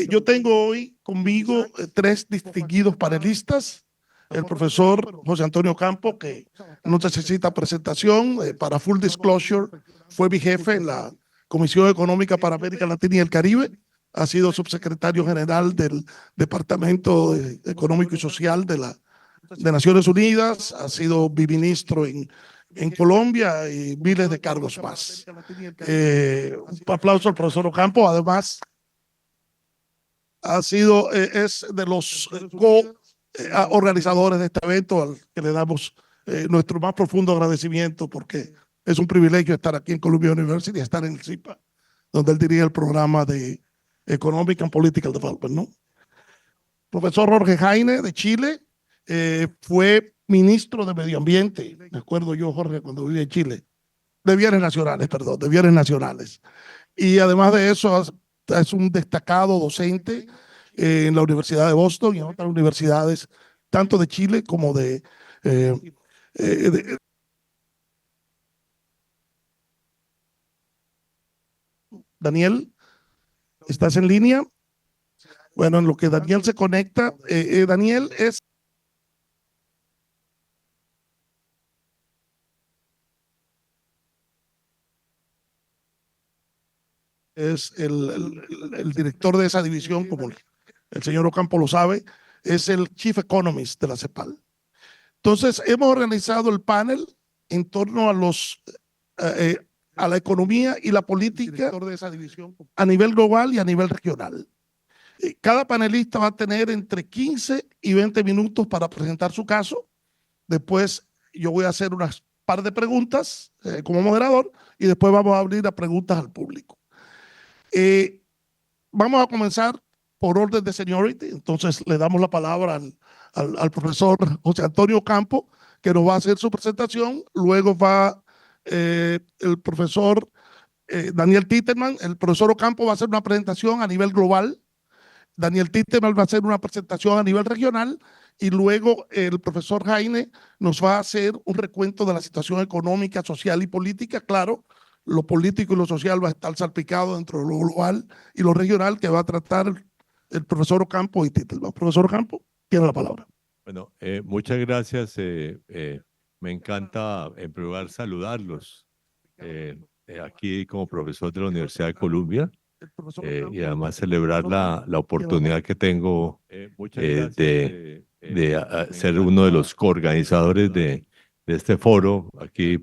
Yo tengo hoy conmigo tres distinguidos panelistas. El profesor José Antonio Campo, que no necesita presentación, para full disclosure, fue mi jefe en la Comisión Económica para América Latina y el Caribe. Ha sido subsecretario general del Departamento Económico y Social de Naciones Unidas. Ha sido biministro en Colombia y miles de cargos más. Un aplauso al profesor Ocampo. Además, es de los co-organizadores de este evento, al que le damos nuestro más profundo agradecimiento, porque es un privilegio estar aquí en Columbia University y estar en el CIPA, donde él dirige el programa de Economic and Political Development, ¿no? Profesor Jorge Jaime, de Chile, fue ministro de Medio Ambiente, me acuerdo yo, Jorge, cuando vivía en Chile, de Bienes Nacionales, perdón, de Bienes Nacionales. Y además de eso, es un destacado docente en la Universidad de Boston y en otras universidades, tanto de Chile como Daniel, ¿estás en línea? Bueno, en lo que Daniel se conecta, Daniel es el director de esa división, como el señor Ocampo lo sabe, es el Chief Economist de la CEPAL. Entonces, hemos organizado el panel en torno a la economía y la política a nivel global y a nivel regional. Cada panelista va a tener entre 15 y 20 minutos para presentar su caso. Después yo voy a hacer unas par de preguntas como moderador y después vamos a abrir a preguntas al público. Vamos a comenzar por orden de seniority. Entonces le damos la palabra al profesor José Antonio Campo, que nos va a hacer su presentación. Luego va el profesor Daniel Titterman. El profesor Ocampo va a hacer una presentación a nivel global. Daniel Titterman va a hacer una presentación a nivel regional. Y luego el profesor Jaime nos va a hacer un recuento de la situación económica, social y política. Claro, lo político y lo social va a estar salpicado dentro de lo global y lo regional, que va a tratar el profesor Ocampo y Titterman. Profesor Ocampo, tiene la palabra. Bueno, muchas gracias. Me encanta, en primer lugar, saludarlos aquí como profesor de la Universidad de Columbia y además celebrar la oportunidad que tengo de ser uno de los coorganizadores de este foro, aquí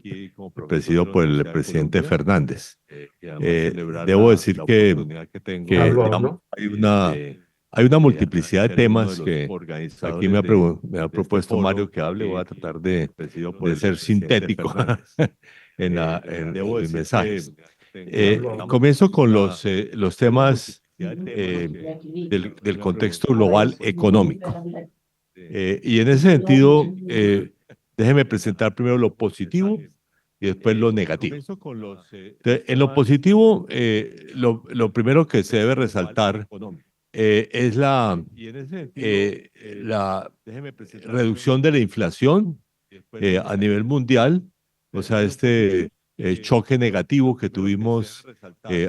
presidido por el presidente Fernández. Debo decir que digamos, hay una multiplicidad de temas que aquí me ha propuesto Mario que hable. Voy a tratar de ser sintético en mis mensajes. Comienzo con los temas del contexto global económico. Y en ese sentido, déjeme presentar primero lo positivo y después lo negativo. Entonces, en lo positivo, lo primero que se debe resaltar es la reducción de la inflación a nivel mundial, o sea, choque negativo que tuvimos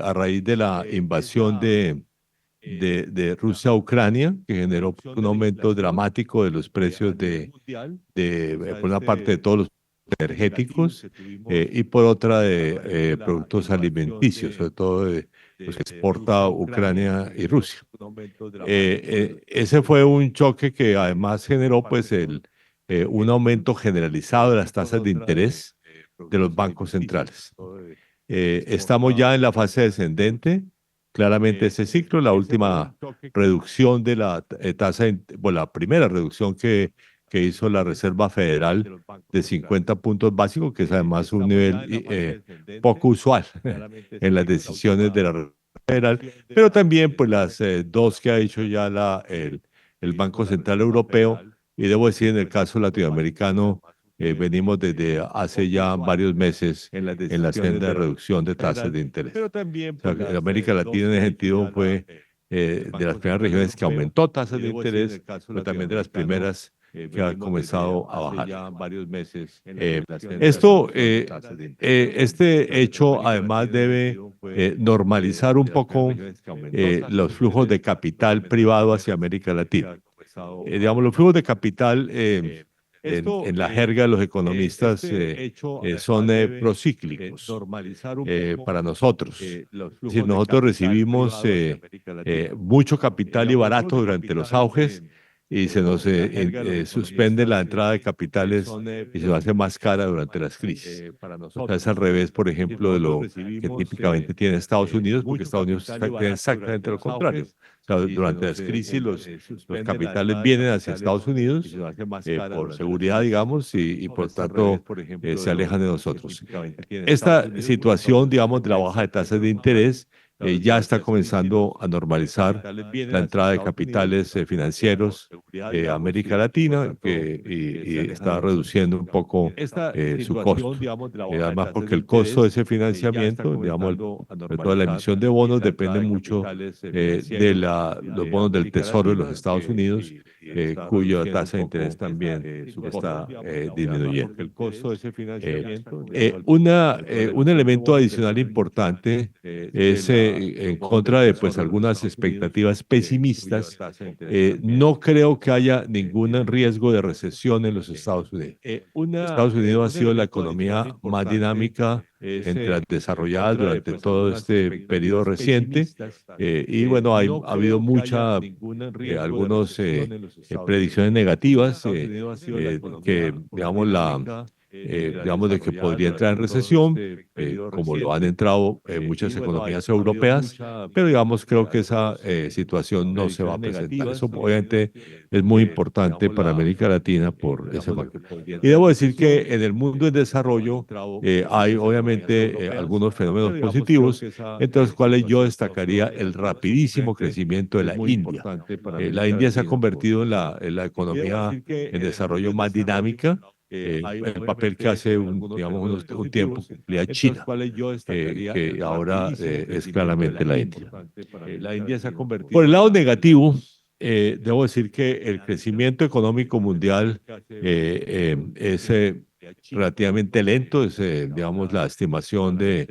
a raíz de la invasión de Rusia a Ucrania, que generó un aumento dramático de los precios por una parte de todos los energéticos y por otra de productos alimenticios, sobre todo de los que exporta Ucrania y Rusia. Ese fue un choque que además generó pues un aumento generalizado de las tasas de interés de los bancos centrales. Estamos ya en la fase descendente. Claramente ese ciclo, la última reducción de la tasa, la primera reducción que hizo la Reserva Federal de 50 puntos básicos, que es además un nivel poco usual en las decisiones de la Reserva Federal, pero también pues las dos que ha hecho ya el Banco Central Europeo, y debo decir en el caso latinoamericano, venimos desde hace ya varios meses en la senda de reducción de tasas de interés. Pero también o sea, América Latina en ese sentido fue de las primeras regiones que aumentó tasas de interés, pero también de las primeras que ha comenzado a bajar. Ya varios meses. Este hecho además debe normalizar un poco los flujos de capital privado hacia América Latina. Digamos, los flujos de capital en la jerga de los economistas son procíclicos para nosotros. Es decir, nosotros recibimos mucho capital y barato durante los auges y se nos suspende la entrada de capitales y se nos hace más cara durante las crisis. O sea, es al revés, por ejemplo, de lo que típicamente tiene Estados Unidos, porque Estados Unidos tiene exactamente lo contrario. O sea, durante las crisis los capitales vienen hacia Estados Unidos por seguridad, digamos, y por tanto se alejan de nosotros. Esta situación, digamos, de la baja de tasas de interés ya está comenzando a normalizar la entrada de capitales financieros a América Latina y está reduciendo un poco su costo. Además, porque el costo de ese financiamiento, digamos, sobre todo la emisión de bonos, depende mucho de los bonos del Tesoro de los Estados Unidos, cuya tasa de interés también está disminuyendo. El costo de ese financiamiento. Un elemento adicional importante es en contra de pues algunas expectativas pesimistas. No creo que haya ningún riesgo de recesión en los Estados Unidos. Estados Unidos ha sido la economía más dinámica entre las desarrolladas durante todo este periodo reciente y bueno, ha habido algunas predicciones negativas que digamos de que podría entrar en recesión, como lo han entrado muchas economías europeas, pero digamos creo que esa situación no se va a presentar. Eso obviamente es muy importante para América Latina por ese factor. Y debo decir que en el mundo en desarrollo hay obviamente algunos fenómenos positivos, entre los cuales yo destacaría el rapidísimo crecimiento de la India. La India se ha convertido en la economía en desarrollo más dinámica. El papel que hace un tiempo cumplía China, que ahora es claramente la India. Por el lado negativo, debo decir que el crecimiento económico mundial es relativamente lento. Digamos, la estimación de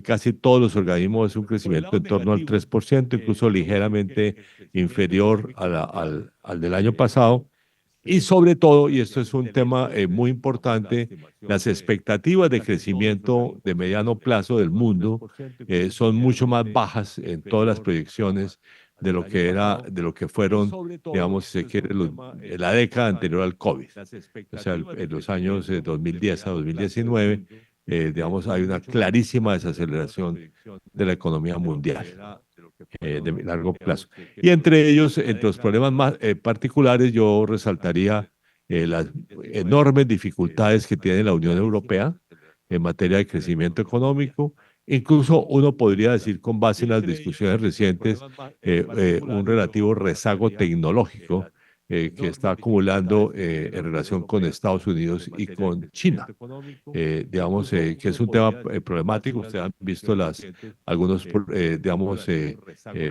casi todos los organismos es un crecimiento en torno al 3%, incluso ligeramente inferior al del año pasado. Y sobre todo, y esto es un tema muy importante, las expectativas de crecimiento de mediano plazo del mundo son mucho más bajas en todas las proyecciones de lo que fueron, digamos, si se quiere, la década anterior al COVID. O sea, en los años 2010 a 2019, digamos, hay una clarísima desaceleración de la economía mundial de largo plazo. Y entre ellos, entre los problemas más particulares, yo resaltaría las enormes dificultades que tiene la Unión Europea en materia de crecimiento económico. Incluso uno podría decir, con base en las discusiones recientes, un relativo rezago tecnológico que está acumulando en relación con Estados Unidos y con China. Digamos que es un tema problemático. Ustedes han visto algunos,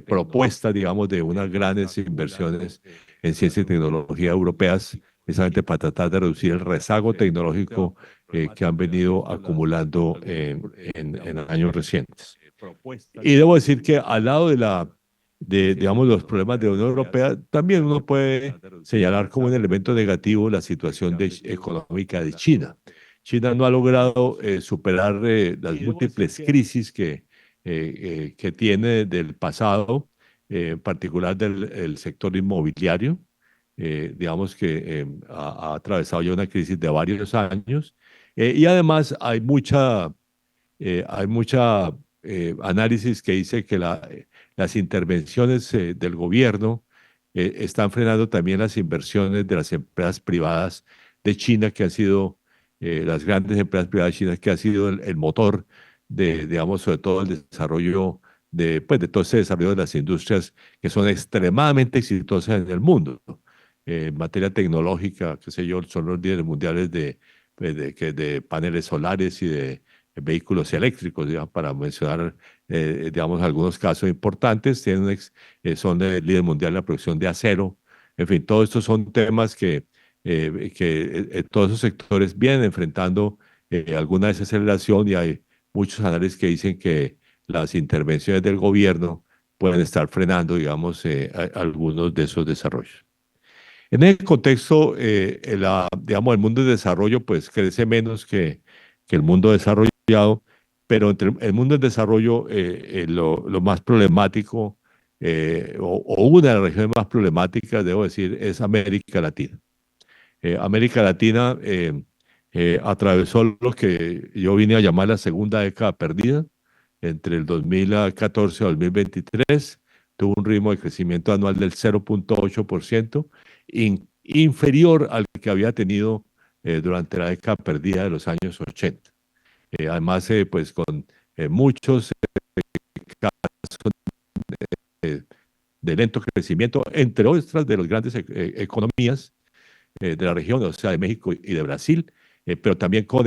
propuestas, digamos, de unas grandes inversiones en ciencia y tecnología europeas, precisamente para tratar de reducir el rezago tecnológico que han venido acumulando en años recientes. Y debo decir que al lado digamos, los problemas de la Unión Europea, también uno puede señalar como un elemento negativo la situación económica de China. China no ha logrado superar las múltiples crisis que tiene del pasado, en particular del sector inmobiliario. Digamos que ha atravesado ya una crisis de varios años y además hay mucha análisis que dice que las intervenciones del gobierno están frenando también las inversiones de las empresas privadas de China, que han sido las grandes empresas privadas chinas, que ha sido el motor digamos, sobre todo el desarrollo de todo ese desarrollo de las industrias que son extremadamente exitosas en el mundo. En materia tecnológica, qué sé yo, son los líderes mundiales de paneles solares y de vehículos eléctricos, digamos, para mencionar, digamos, algunos casos importantes. Son líderes mundiales en la producción de acero. En fin, todos estos son temas que que todos esos sectores vienen enfrentando alguna desaceleración y hay muchos análisis que dicen que las intervenciones del gobierno pueden estar frenando, digamos, algunos de esos desarrollos. En el contexto, digamos, el mundo de desarrollo pues crece menos que el mundo desarrollado, pero entre el mundo en desarrollo lo más problemático o una de las regiones más problemáticas, debo decir, es América Latina. América Latina atravesó lo que yo vine a llamar la segunda década perdida, entre el 2014 y 2023, tuvo un ritmo de crecimiento anual del 0,8%, inferior al que había tenido durante la década perdida de los años 80. Además, pues con muchos casos eh, de lento crecimiento, entre otras de las grandes economías de la región, o sea, de México y de Brasil, pero también con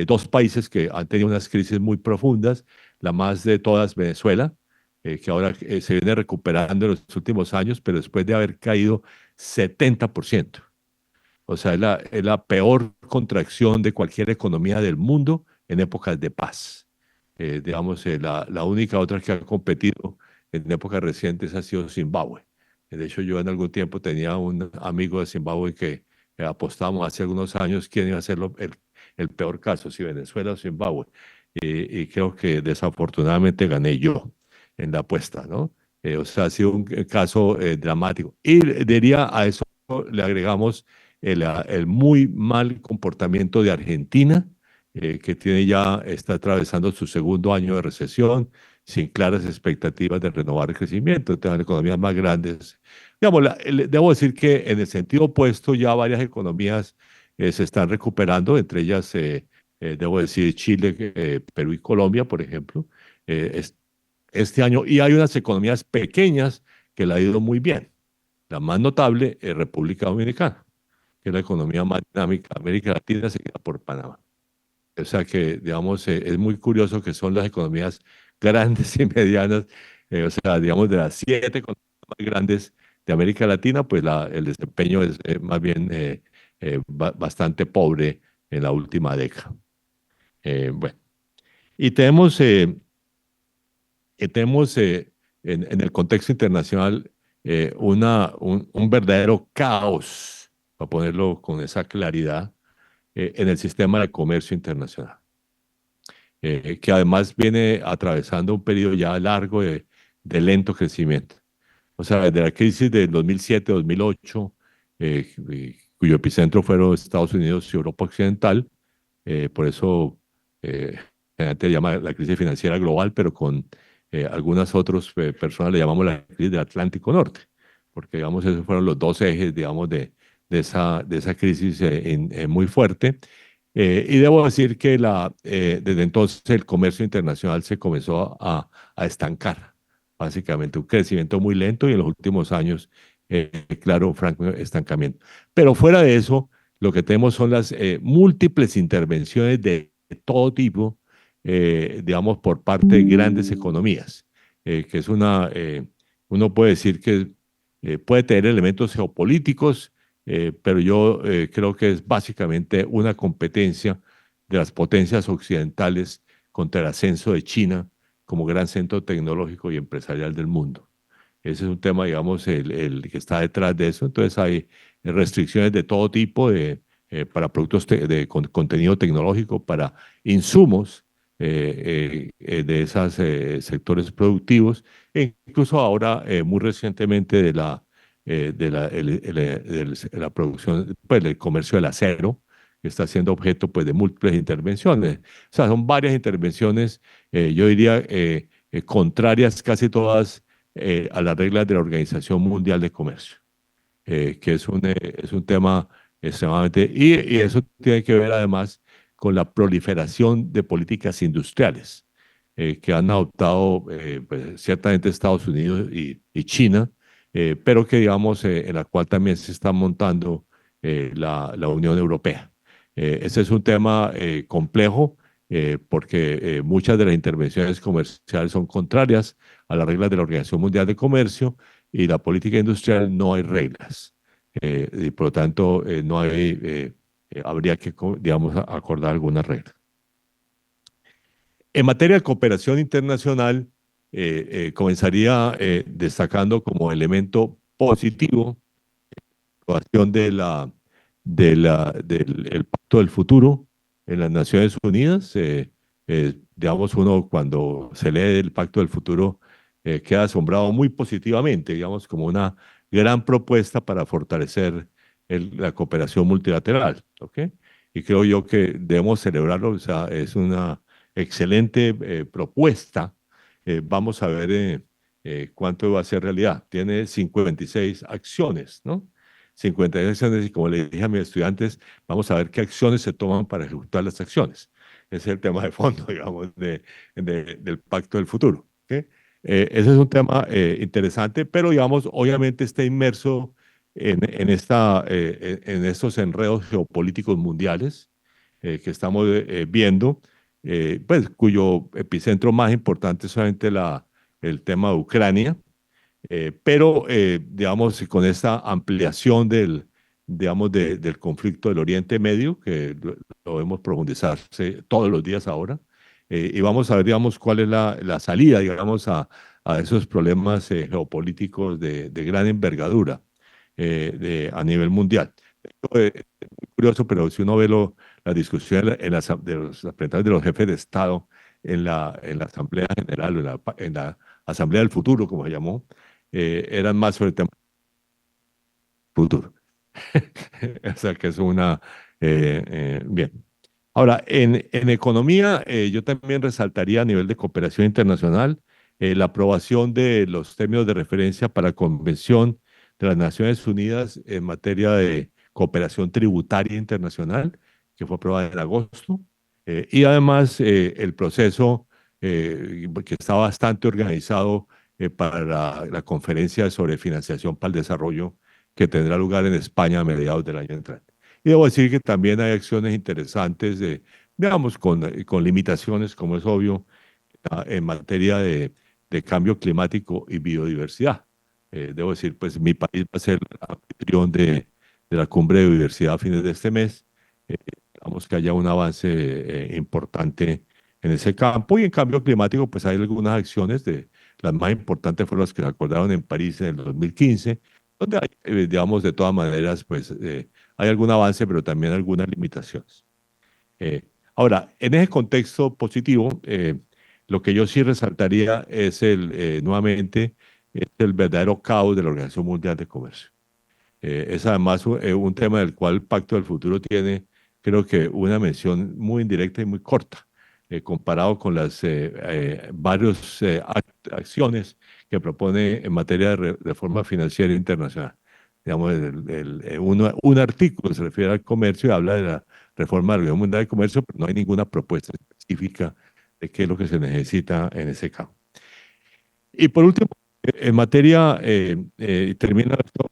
dos países que han tenido unas crisis muy profundas, la más de todas, Venezuela, que ahora se viene recuperando en los últimos años, pero después de haber caído 70%. O sea, es la peor contracción de cualquier economía del mundo en épocas de paz. Digamos, la única otra que ha competido en épocas recientes ha sido Zimbabue. De hecho, yo en algún tiempo tenía un amigo de Zimbabue que apostamos hace algunos años quién iba a ser el peor caso, si Venezuela o Zimbabue. Y creo que desafortunadamente gané yo en la apuesta, ¿no? O sea, ha sido un caso dramático. Y diría a eso le agregamos el muy mal comportamiento de Argentina, que está atravesando su segundo año de recesión, sin claras expectativas de renovar el crecimiento, de las economías más grandes. Digamos, debo decir que en el sentido opuesto ya varias economías se están recuperando, entre ellas, debo decir, Chile, Perú y Colombia, por ejemplo, este año, y hay unas economías pequeñas que le ha ido muy bien. La más notable es República Dominicana, que es la economía más dinámica de América Latina, seguida por Panamá. O sea que, digamos, es muy curioso que son las economías grandes y medianas, o sea, digamos, de las 7 economías más grandes de América Latina, pues el desempeño es más bien bastante pobre en la última década. Bueno, y tenemos en el contexto internacional un verdadero caos, para ponerlo con esa claridad, en el sistema de comercio internacional, que además viene atravesando un periodo ya largo de lento crecimiento. O sea, desde la crisis del 2007-2008, cuyo epicentro fueron Estados Unidos y Europa Occidental, por eso antes se llama la crisis financiera global, pero con algunas otras personas le llamamos la crisis del Atlántico Norte, porque digamos esos fueron los dos ejes, digamos, de esa crisis muy fuerte. Y debo decir que desde entonces el comercio internacional se comenzó a estancar, básicamente un crecimiento muy lento y en los últimos años, claro, un franco estancamiento. Pero fuera de eso, lo que tenemos son las múltiples intervenciones de todo tipo, digamos, por parte de grandes economías, que es uno puede decir que puede tener elementos geopolíticos, pero yo creo que es básicamente una competencia de las potencias occidentales contra el ascenso de China como gran centro tecnológico y empresarial del mundo. Ese es un tema, digamos, el que está detrás de eso. Entonces hay restricciones de todo tipo para productos de contenido tecnológico, para insumos de esos sectores productivos, e incluso ahora, muy recientemente, de la producción, pues, del comercio del acero, que está siendo objeto, pues, de múltiples intervenciones. O sea, son varias intervenciones, yo diría, contrarias casi todas a las reglas de la Organización Mundial de Comercio, que es un tema extremadamente. Y eso tiene que ver además con la proliferación de políticas industriales que han adoptado pues, ciertamente Estados Unidos y China, pero que digamos en la cual también se está montando la Unión Europea. Ese es un tema complejo porque muchas de las intervenciones comerciales son contrarias a las reglas de la Organización Mundial de Comercio y la política industrial no hay reglas. y por lo tanto no hay, habría que, digamos, acordar alguna regla. En materia de cooperación internacional, comenzaría destacando como elemento positivo la aprobación del el Pacto del Futuro en las Naciones Unidas. Digamos, uno cuando se lee el Pacto del Futuro queda asombrado muy positivamente, digamos, como una gran propuesta para fortalecer la cooperación multilateral, ¿ok? Y creo yo que debemos celebrarlo, o sea, es una excelente propuesta. Vamos a ver cuánto va a ser realidad. Tiene 56 acciones, ¿no? 56 acciones y como le dije a mis estudiantes, vamos a ver qué acciones se toman para ejecutar las acciones. Ese es el tema de fondo, digamos, del Pacto del Futuro. ¿Okay? Ese es un tema interesante, pero digamos, obviamente está inmerso en estos enredos geopolíticos mundiales que estamos viendo, pues, cuyo epicentro más importante es solamente el tema de Ucrania, pero, digamos, con esta ampliación digamos, del conflicto del Oriente Medio, que lo vemos profundizarse todos los días ahora, y vamos a ver, digamos, cuál es la salida, digamos, a esos problemas geopolíticos de gran envergadura a nivel mundial. Es muy curioso, pero si uno ve la discusión de los representantes de los jefes de Estado en la Asamblea General, o en la Asamblea del Futuro, como se llamó, eran más sobre el tema futuro. O sea que es bien. Ahora, en economía, yo también resaltaría a nivel de cooperación internacional la aprobación de los términos de referencia para la Convención de las Naciones Unidas en materia de cooperación tributaria internacional, que fue aprobada en agosto, y además el proceso que está bastante organizado para la conferencia sobre financiación para el desarrollo que tendrá lugar en España a mediados del año entrante. Y debo decir que también hay acciones interesantes, digamos, con limitaciones, como es obvio, en materia de cambio climático y biodiversidad. Debo decir, pues mi país va a ser anfitrión de la cumbre de biodiversidad a fines de este mes. Digamos que haya un avance importante en ese campo. Y en cambio climático, pues hay algunas acciones, las más importantes fueron las que se acordaron en París en el 2015, donde hay, digamos, de todas maneras, pues hay algún avance, pero también algunas limitaciones. Ahora, en ese contexto positivo, lo que yo sí resaltaría es nuevamente, es el verdadero caos de la Organización Mundial de Comercio. Es además un tema del cual el Pacto del Futuro tiene, creo que, una mención muy indirecta y muy corta, comparado con las varias acciones que propone en materia de reforma financiera internacional. Digamos, un artículo se refiere al comercio y habla de la reforma de la Organización Mundial de Comercio, pero no hay ninguna propuesta específica de qué es lo que se necesita en ese campo. Y por último, en materia, termina esto,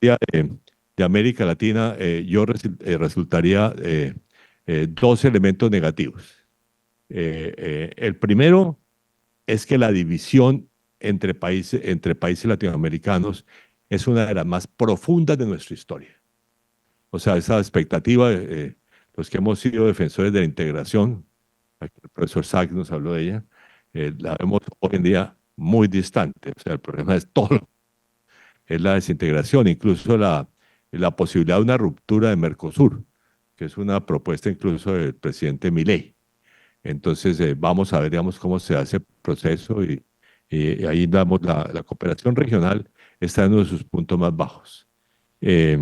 de América Latina, yo resultaría dos elementos negativos. El primero es que la división entre países latinoamericanos es una de las más profundas de nuestra historia. O sea, esa expectativa, los que hemos sido defensores de la integración, aquí el profesor Sachs nos habló de ella, la vemos hoy en día muy distante. O sea, el problema es todo, es la desintegración, incluso la posibilidad de una ruptura de Mercosur, que es una propuesta incluso del presidente Milei. Entonces, vamos a ver, digamos, cómo se hace el proceso y ahí damos la cooperación regional está en uno de sus puntos más bajos. Y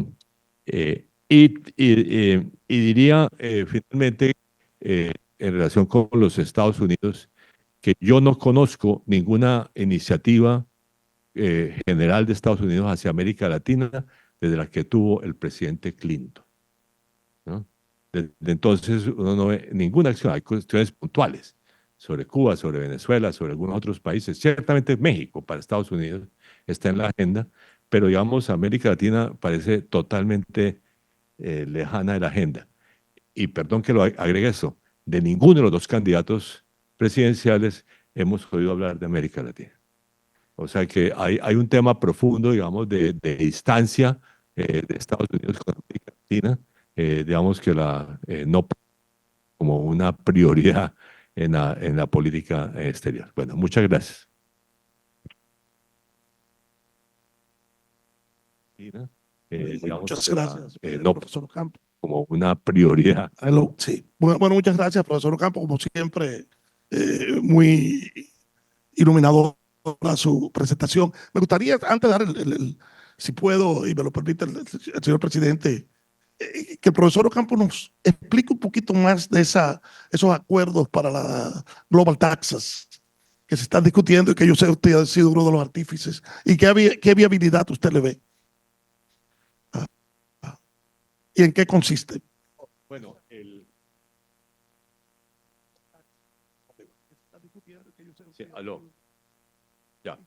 diría finalmente, en relación con los Estados Unidos, que yo no conozco ninguna iniciativa general de Estados Unidos hacia América Latina desde la que tuvo el presidente Clinton, ¿no? Desde entonces uno no ve ninguna acción, hay cuestiones puntuales sobre Cuba, sobre Venezuela, sobre algunos otros países. Ciertamente México para Estados Unidos está en la agenda, pero digamos América Latina parece totalmente lejana de la agenda. Y perdón que lo agregue eso, de ninguno de los dos candidatos presidenciales hemos oído hablar de América Latina. O sea que hay un tema profundo, digamos, de distancia de Estados Unidos con América Latina, digamos que no como una prioridad en la política exterior. Bueno, muchas gracias. Digamos Muchas que gracias, no profesor Ocampo. como una prioridad. Hello, sí. Bueno, muchas gracias, profesor Ocampo, como siempre, muy iluminadora su presentación. Me gustaría, antes de dar si puedo y me lo permite el señor presidente, que el profesor Ocampo nos explique un poquito más de esos acuerdos para la Global Taxes que se están discutiendo y que yo sé que usted ha sido uno de los artífices y qué viabilidad usted le ve y en qué consiste. Bueno, sí, aló. Ya.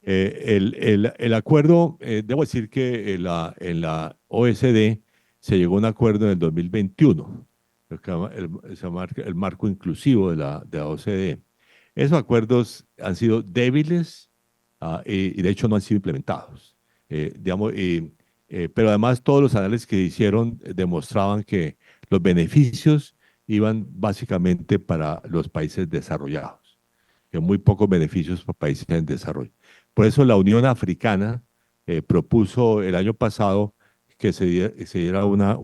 El acuerdo, debo decir que en la OECD se llegó a un acuerdo en el 2021, se llama el marco inclusivo de la OCDE. Esos acuerdos han sido débiles y de hecho no han sido implementados. Digamos, pero además todos los análisis que hicieron demostraban que los beneficios iban básicamente para los países desarrollados, que muy pocos beneficios para países en desarrollo. Por eso la Unión Africana propuso el año pasado que se diera una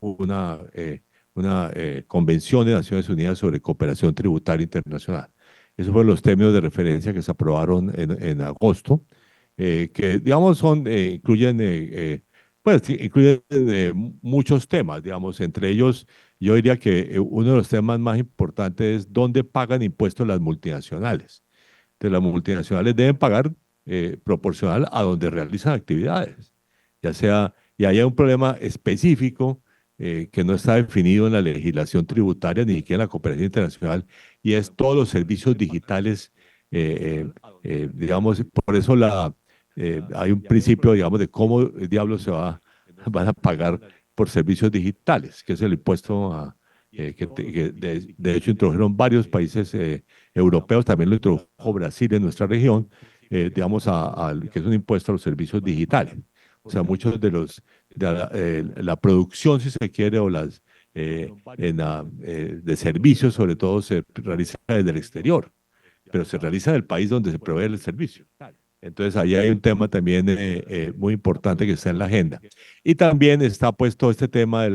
convención de Naciones Unidas sobre cooperación tributaria internacional. Esos fueron los términos de referencia que se aprobaron en agosto, que, digamos, incluyen muchos temas, digamos, entre ellos, yo diría que uno de los temas más importantes es dónde pagan impuestos las multinacionales. Entonces, las multinacionales deben pagar proporcional a donde realizan actividades, ya sea, y hay un problema específico que no está definido en la legislación tributaria ni siquiera en la cooperación internacional, y es todos los servicios digitales, digamos, por eso hay un principio, digamos, de cómo diablos van a pagar por servicios digitales, que es el impuesto que de hecho introdujeron varios países europeos, también lo introdujo Brasil en nuestra región, digamos, que es un impuesto a los servicios digitales. O sea, muchos la producción, si se quiere, o de servicios, sobre todo, se realiza desde el exterior, pero se realiza en el país donde se provee el servicio. Entonces, ahí hay un tema también muy importante que está en la agenda. Y también está puesto este tema de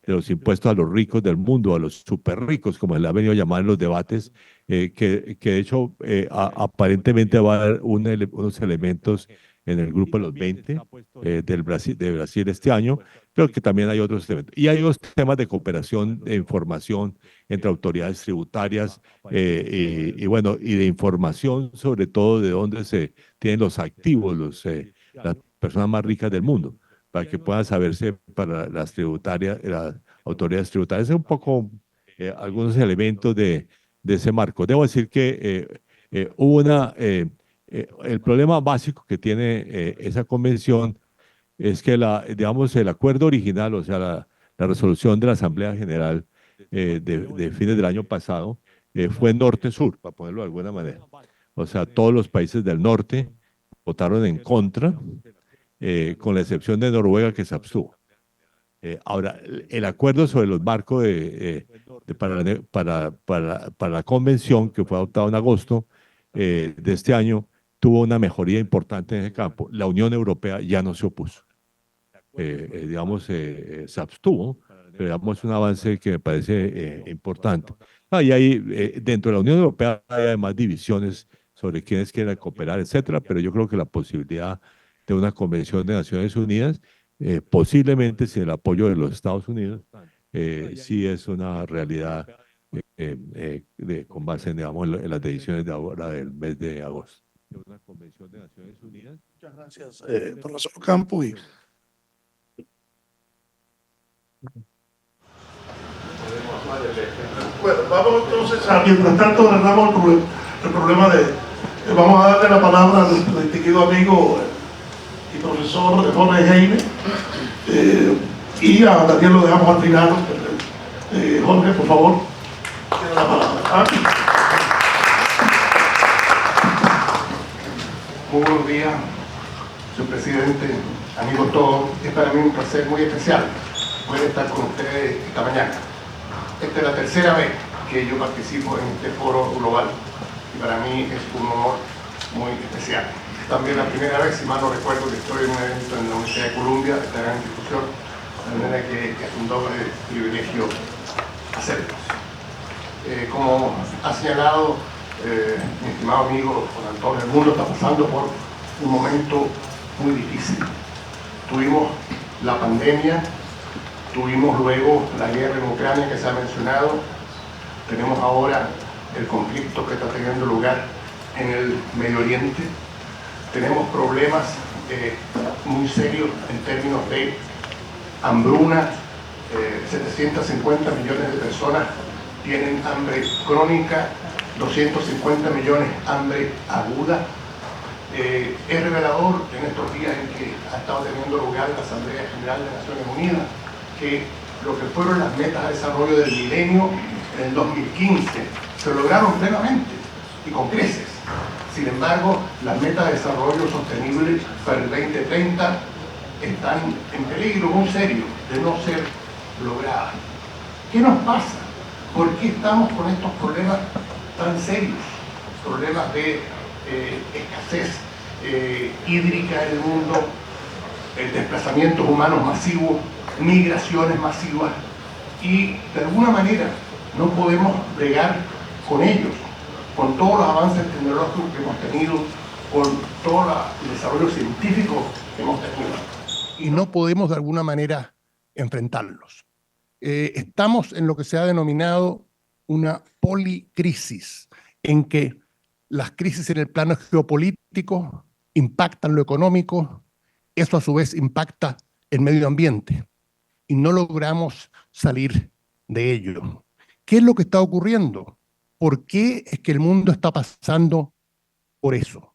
los impuestos a los ricos del mundo, a los súper ricos, como se le ha venido a llamar en los debates, que de hecho aparentemente va a haber unos elementos en el grupo de los 20 de Brasil este año, pero que también hay otros elementos. Y hay otros temas de cooperación, de información entre autoridades tributarias bueno, y de información sobre todo de dónde se tienen los activos, las personas más ricas del mundo, para que puedan saberse para las autoridades tributarias. Es un poco algunos elementos de ese marco. Debo decir que hubo el problema básico que tiene esa convención es que digamos, el acuerdo original, o sea, la resolución de la Asamblea General de fines del año pasado, fue norte-sur, para ponerlo de alguna manera. O sea, todos los países del norte votaron en contra, con la excepción de Noruega, que se abstuvo. Ahora, el acuerdo sobre los marcos para la convención, que fue adoptado en agosto de este año, tuvo una mejoría importante en ese campo. La Unión Europea ya no se opuso. Digamos, se abstuvo, pero digamos, es un avance que me parece importante. Y hay, dentro de la Unión Europea hay además divisiones sobre quiénes quieren cooperar, etcétera, pero yo creo que la posibilidad de una convención de Naciones Unidas, posiblemente sin el apoyo de los Estados Unidos, sí es una realidad con base en, digamos, en las decisiones de ahora del mes de agosto. De una convención de Naciones Unidas. Muchas gracias, profesor Ocampo. Bueno, vamos entonces mientras tanto arreglamos el problema vamos a darle la palabra al distinguido amigo y profesor Jorge Jaime, y a Daniel lo dejamos al final. Jorge, por favor, tiene la palabra. Muy buenos días Señor presidente, amigos todos, es para mí un placer muy especial poder estar con ustedes esta mañana. Esta es la tercera vez que yo participo en este foro global y para mí es un honor muy especial. Es también la primera vez, si mal no recuerdo, que estoy en un evento en la Universidad de Columbia, esta gran institución, de manera que es un doble privilegio hacerlo. Como ha señalado mi estimado amigo Juan Antonio, el mundo está pasando por un momento muy difícil. Tuvimos la pandemia, tuvimos luego la guerra en Ucrania que se ha mencionado, tenemos ahora el conflicto que está teniendo lugar en el Medio Oriente, tenemos problemas muy serios en términos de hambruna, 750 millones de personas tienen hambre crónica, 250 millones hambre aguda. Es revelador en estos días en que ha estado teniendo lugar la Asamblea General de Naciones Unidas que lo que fueron las metas de desarrollo del milenio en el 2015 se lograron plenamente y con creces. Sin embargo, las metas de desarrollo sostenible para el 2030 están en peligro muy serio de no ser logradas. ¿Qué nos pasa? ¿Por qué estamos con estos problemas tan serios? Problemas de escasez hídrica en el mundo, desplazamientos humanos masivos, migraciones masivas, y de alguna manera no podemos bregar con ellos, con todos los avances tecnológicos que hemos tenido, con todo el desarrollo científico que hemos tenido, y no podemos de alguna manera enfrentarlos. Estamos en lo que se ha denominado una policrisis, en que las crisis en el plano geopolítico impactan lo económico, eso a su vez impacta el medio ambiente y no logramos salir de ello. ¿Qué es lo que está ocurriendo? ¿Por qué es que el mundo está pasando por eso?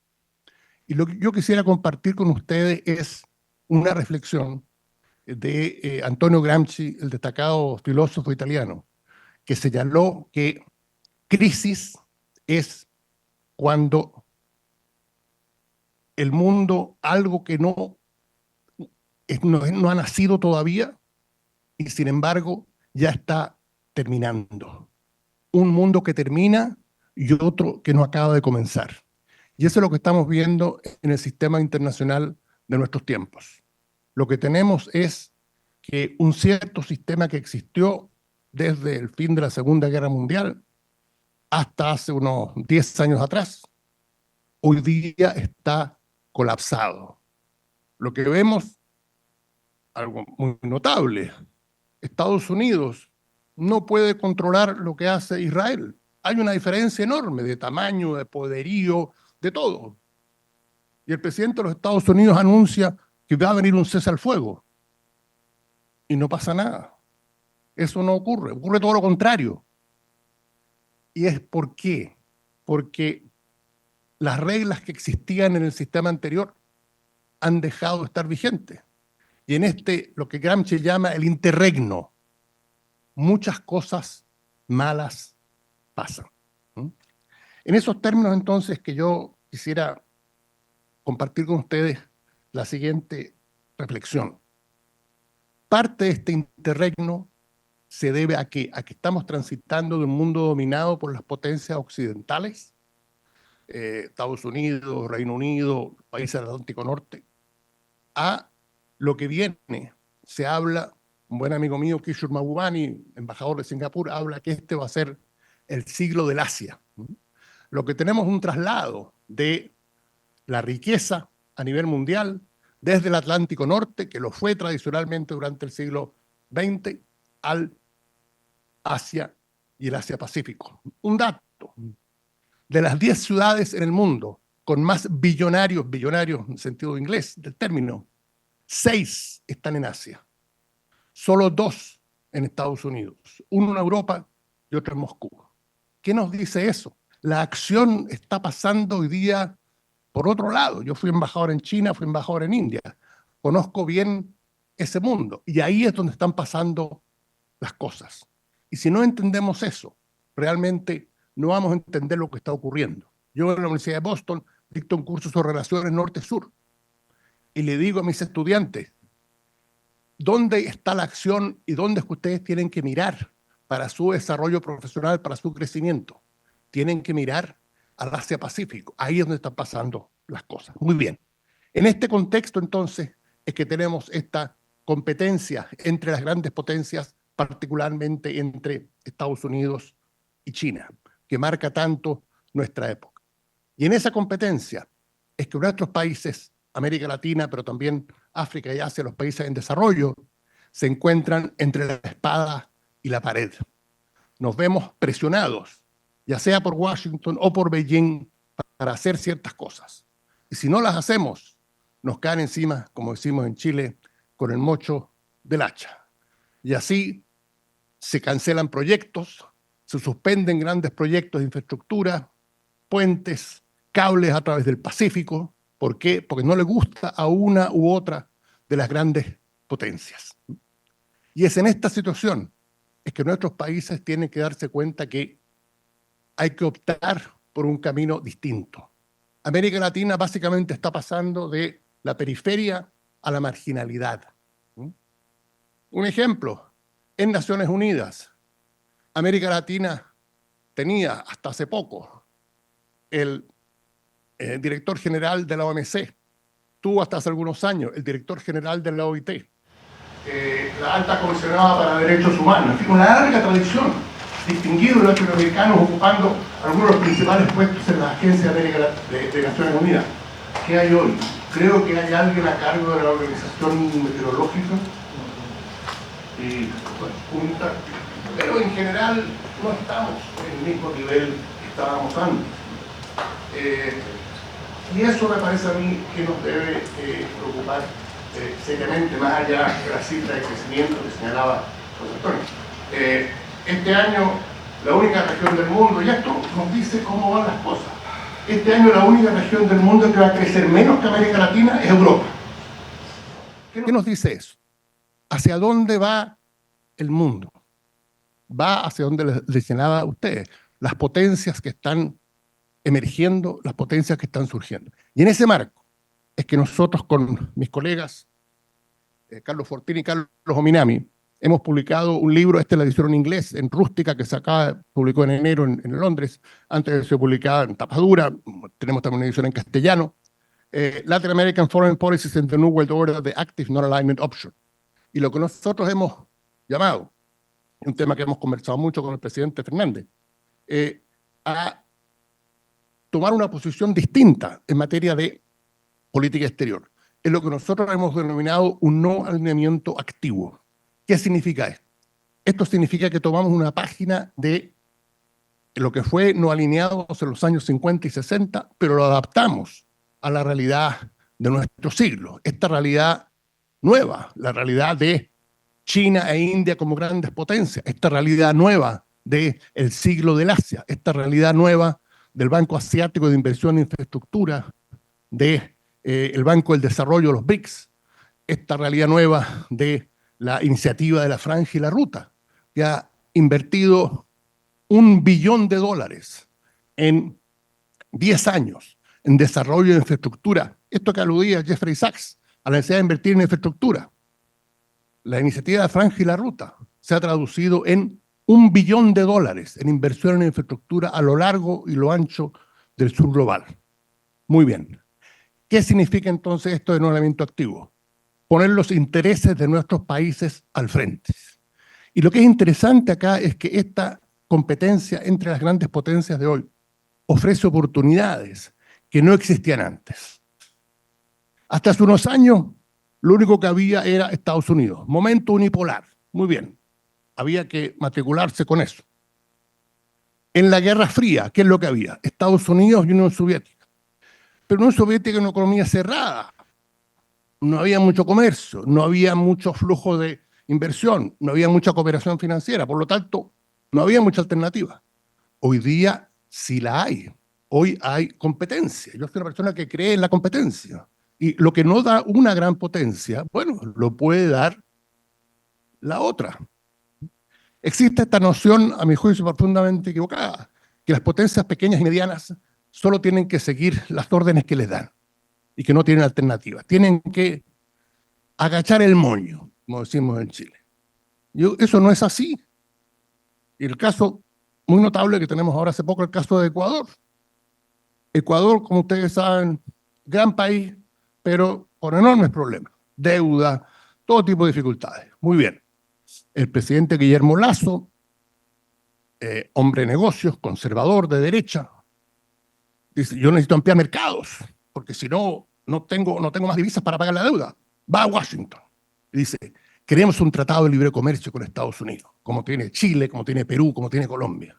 Y lo que yo quisiera compartir con ustedes es una reflexión de Antonio Gramsci, el destacado filósofo italiano, que señaló que crisis es cuando el mundo, algo que no ha nacido todavía y sin embargo ya está terminando. Un mundo que termina y otro que no acaba de comenzar. Y eso es lo que estamos viendo en el sistema internacional de nuestros tiempos. Lo que tenemos es que un cierto sistema que existió desde el fin de la Segunda Guerra Mundial hasta hace unos 10 años atrás, hoy día está colapsado. Lo que vemos, algo muy notable, Estados Unidos no puede controlar lo que hace Israel. Hay una diferencia enorme de tamaño, de poderío, de todo. Y el presidente de los Estados Unidos anuncia que va a venir un cese al fuego. Y no pasa nada. Eso no ocurre. Ocurre todo lo contrario. ¿Y es por qué? Porque las reglas que existían en el sistema anterior han dejado de estar vigentes. Y en lo que Gramsci llama el interregno, muchas cosas malas pasan. En esos términos, entonces, que yo quisiera compartir con ustedes la siguiente reflexión. Parte de este interregno se debe a que estamos transitando de un mundo dominado por las potencias occidentales, Estados Unidos, Reino Unido, países del Atlántico Norte, a lo que viene. Se habla, un buen amigo mío, Kishore Mahbubani, embajador de Singapur, habla que este va a ser el siglo del Asia. Lo que tenemos es un traslado de la riqueza a nivel mundial desde el Atlántico Norte, que lo fue tradicionalmente durante el siglo XX, al Asia y el Asia-Pacífico. Un dato, de las 10 ciudades en el mundo con más billonarios en sentido inglés del término, 6 están en Asia, solo 2 en Estados Unidos, uno en Europa y otro en Moscú. ¿Qué nos dice eso? La acción está pasando hoy día por otro lado. Yo fui embajador en China, fui embajador en India, conozco bien ese mundo y ahí es donde están pasando las cosas. Y si no entendemos eso, realmente no vamos a entender lo que está ocurriendo. Yo en la Universidad de Boston dicto un curso sobre relaciones norte-sur y le digo a mis estudiantes, ¿dónde está la acción y dónde es que ustedes tienen que mirar para su desarrollo profesional, para su crecimiento? Tienen que mirar al Asia-Pacífico. Ahí es donde están pasando las cosas. Muy bien. En este contexto, entonces, es que tenemos esta competencia entre las grandes potencias, particularmente entre Estados Unidos y China, que marca tanto nuestra época. Y en esa competencia es que nuestros países, América Latina, pero también África y Asia, los países en desarrollo, se encuentran entre la espada y la pared. Nos vemos presionados, ya sea por Washington o por Beijing, para hacer ciertas cosas. Y si no las hacemos, nos caen encima, como decimos en Chile, con el mocho del hacha. Y así se cancelan proyectos, se suspenden grandes proyectos de infraestructura, puentes, cables a través del Pacífico. ¿Por qué? Porque no le gusta a una u otra de las grandes potencias. Y es en esta situación es que nuestros países tienen que darse cuenta que hay que optar por un camino distinto. América Latina básicamente está pasando de la periferia a la marginalidad. Un ejemplo, en Naciones Unidas, América Latina tenía hasta hace poco el director general de la OMC, tuvo hasta hace algunos años el director general de la OIT, la alta comisionada para derechos humanos, en fin, una larga tradición, distinguidos latinoamericanos ocupando algunos de los principales puestos en la Agencia de Naciones Unidas. ¿Qué hay hoy? Creo que hay alguien a cargo de la Organización Meteorológica, pero en general no estamos en el mismo nivel que estábamos antes. Y eso me parece a mí que nos debe preocupar seriamente, más allá de la cifra de crecimiento que señalaba José Antonio. Este año, la única región del mundo, y esto nos dice cómo van las cosas, este año la única región del mundo que va a crecer menos que América Latina es Europa. ¿Qué nos dice eso? ¿Hacia dónde va el mundo? Va hacia donde les señalaba a ustedes, las potencias que están emergiendo, las potencias que están surgiendo. Y en ese marco es que nosotros con mis colegas, Carlos Fortín y Carlos Ominami, hemos publicado un libro, esta es la edición en inglés, en rústica, que se publicó en enero en Londres, antes se publicaba en tapa dura, tenemos también una edición en castellano, Latin American Foreign Policies and the New World Order, the Active Non-Alignment Option. Y lo que nosotros hemos llamado, un tema que hemos conversado mucho con el presidente Fernández, a tomar una posición distinta en materia de política exterior. Es lo que nosotros hemos denominado un no alineamiento activo. ¿Qué significa esto? Esto significa que tomamos una página de lo que fue no alineados en los años 50 y 60, pero lo adaptamos a la realidad de nuestro siglo. Esta realidad nueva, la realidad de China e India como grandes potencias, esta realidad nueva del siglo del Asia, esta realidad nueva del Banco Asiático de Inversión en Infraestructura, del Banco del Desarrollo, los BRICS, esta realidad nueva de la iniciativa de la Franja y la Ruta, que ha invertido $1 billón en 10 años en desarrollo de infraestructura. Esto que aludía Jeffrey Sachs, a la necesidad de invertir en infraestructura. La iniciativa de la Franja y la Ruta se ha traducido en $1 billón en inversión en infraestructura a lo largo y lo ancho del sur global. Muy bien. ¿Qué significa entonces esto de no alineamiento activo? Poner los intereses de nuestros países al frente. Y lo que es interesante acá es que esta competencia entre las grandes potencias de hoy ofrece oportunidades que no existían antes. Hasta hace unos años, lo único que había era Estados Unidos. Momento unipolar. Muy bien. Había que matricularse con eso. En la Guerra Fría, ¿qué es lo que había? Estados Unidos y Unión Soviética. Pero Unión Soviética era una economía cerrada. No había mucho comercio, no había mucho flujo de inversión, no había mucha cooperación financiera. Por lo tanto, no había mucha alternativa. Hoy día sí la hay. Hoy hay competencia. Yo soy una persona que cree en la competencia. Y lo que no da una gran potencia, bueno, lo puede dar la otra. Existe esta noción, a mi juicio, profundamente equivocada, que las potencias pequeñas y medianas solo tienen que seguir las órdenes que les dan. y que no tienen alternativa. Tienen que agachar el moño, como decimos en Chile. Eso no es así. Y el caso muy notable que tenemos ahora hace poco, el caso de Ecuador. Ecuador, como ustedes saben, gran país, pero con enormes problemas, deuda, todo tipo de dificultades. Muy bien. El presidente Guillermo Lasso, hombre de negocios, conservador, de derecha, dice, yo necesito ampliar mercados, porque si no, no tengo más divisas para pagar la deuda. Va a Washington y dice, queremos un tratado de libre comercio con Estados Unidos, como tiene Chile, como tiene Perú, como tiene Colombia.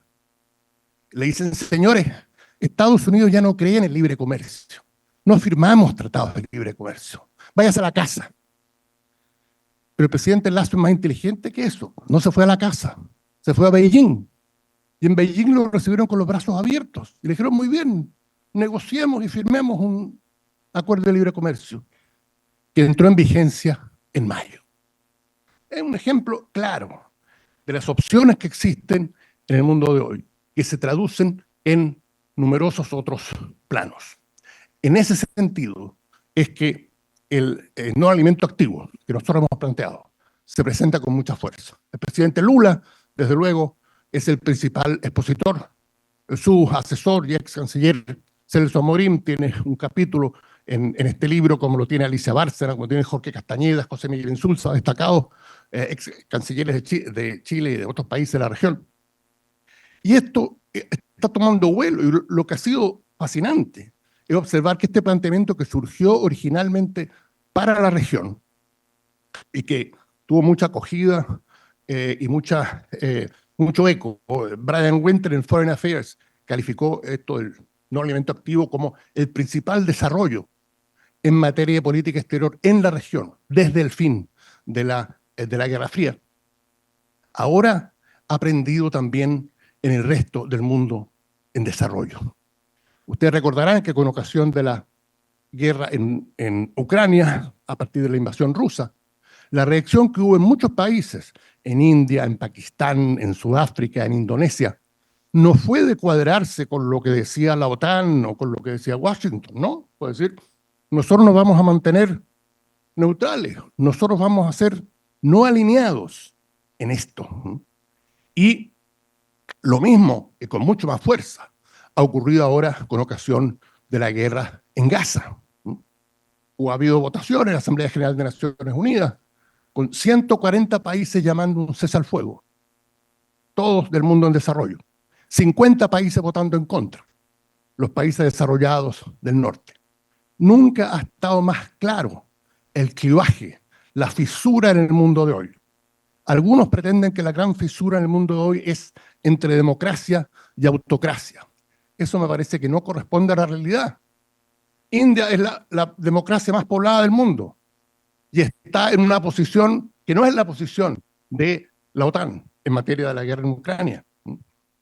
Le dicen, señores, Estados Unidos ya no cree en el libre comercio. No firmamos tratados de libre comercio. Váyase a la casa. Pero el presidente Lasso es más inteligente que eso. No se fue a la casa, se fue a Beijing. Y en Beijing lo recibieron con los brazos abiertos. Y le dijeron, muy bien, negociemos y firmemos un acuerdo de libre comercio que entró en vigencia en mayo. Es un ejemplo claro de las opciones que existen en el mundo de hoy, que se traducen en numerosos otros planos. En ese sentido es que el no alimento activo que nosotros hemos planteado se presenta con mucha fuerza. El presidente Lula, desde luego, es el principal expositor. Su asesor y ex canciller Celso Amorín tiene un capítulo en este libro, como lo tiene Alicia Bárcena, como tiene Jorge Castañeda, José Miguel Insulza, destacados ex cancilleres de Chile y de otros países de la región. Y esto está tomando vuelo, y lo que ha sido fascinante es observar que este planteamiento que surgió originalmente para la región y que tuvo mucha acogida y mucho eco. Brian Winter en Foreign Affairs calificó esto del no alimento activo como el principal desarrollo en materia de política exterior en la región desde el fin de la Guerra Fría. Ahora ha aprendido también en el resto del mundo en desarrollo. Ustedes recordarán que con ocasión de la guerra en Ucrania, a partir de la invasión rusa, la reacción que hubo en muchos países, en India, en Pakistán, en Sudáfrica, en Indonesia, no fue de cuadrarse con lo que decía la OTAN o con lo que decía Washington, ¿no? Es decir, nosotros nos vamos a mantener neutrales, nosotros vamos a ser no alineados en esto. Y lo mismo, y con mucho más fuerza, ha ocurrido ahora con ocasión de la guerra en Gaza. Ha habido votaciones en la Asamblea General de Naciones Unidas, con 140 países llamando un cese al fuego, todos del mundo en desarrollo, 50 países votando en contra, los países desarrollados del norte. Nunca ha estado más claro el clivaje, la fisura en el mundo de hoy. Algunos pretenden que la gran fisura en el mundo de hoy es entre democracia y autocracia. Eso me parece que no corresponde a la realidad. India es la democracia más poblada del mundo y está en una posición que no es la posición de la OTAN en materia de la guerra en Ucrania.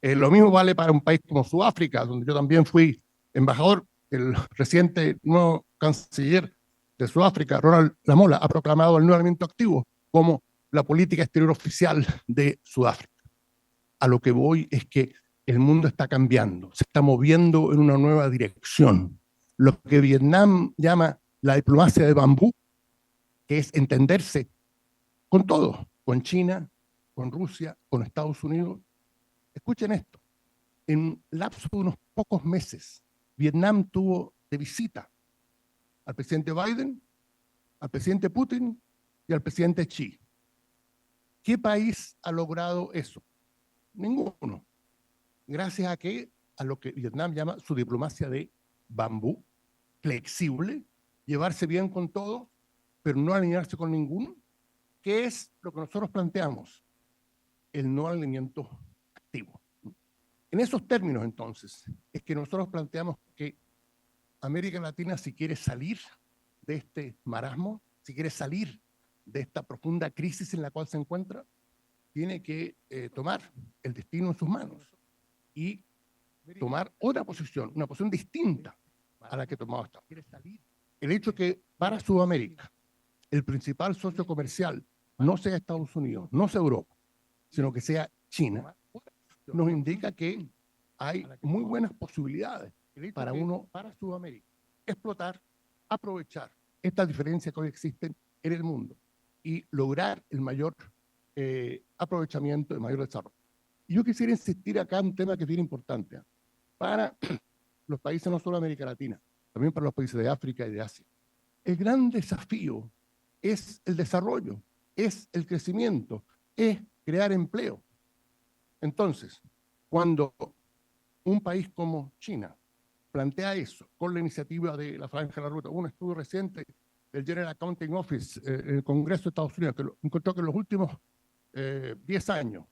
Lo mismo vale para un país como Sudáfrica, donde yo también fui embajador. El reciente nuevo canciller de Sudáfrica, Ronald Lamola, ha proclamado el no alimento activo como la política exterior oficial de Sudáfrica. A lo que voy es que el mundo está cambiando, se está moviendo en una nueva dirección. Lo que Vietnam llama la diplomacia de bambú, que es entenderse con todo, con China, con Rusia, con Estados Unidos. Escuchen esto, en lapso de unos pocos meses, Vietnam tuvo de visita al presidente Biden, al presidente Putin y al presidente Xi. ¿Qué país ha logrado eso? Ninguno. Gracias a lo que Vietnam llama su diplomacia de bambú, flexible, llevarse bien con todo, pero no alinearse con ninguno, que es lo que nosotros planteamos, el no alineamiento activo. En esos términos, entonces, es que nosotros planteamos que América Latina, si quiere salir de este marasmo, si quiere salir de esta profunda crisis en la cual se encuentra, tiene que tomar el destino en sus manos y tomar otra posición, una posición distinta a la que tomaba hasta ahora. El hecho que para Sudamérica el principal socio comercial no sea Estados Unidos, no sea Europa, sino que sea China, nos indica que hay muy buenas posibilidades para Sudamérica explotar aprovechar estas diferencias que hoy existen en el mundo y lograr el mayor aprovechamiento, el mayor desarrollo. Y yo quisiera insistir acá en un tema que es bien importante para los países no solo de América Latina, también para los países de África y de Asia. El gran desafío es el desarrollo, es el crecimiento, es crear empleo. Entonces, cuando un país como China plantea eso con la iniciativa de la Franja de la Ruta, un estudio reciente del General Accounting Office, el Congreso de Estados Unidos, que encontró que en los últimos 10 años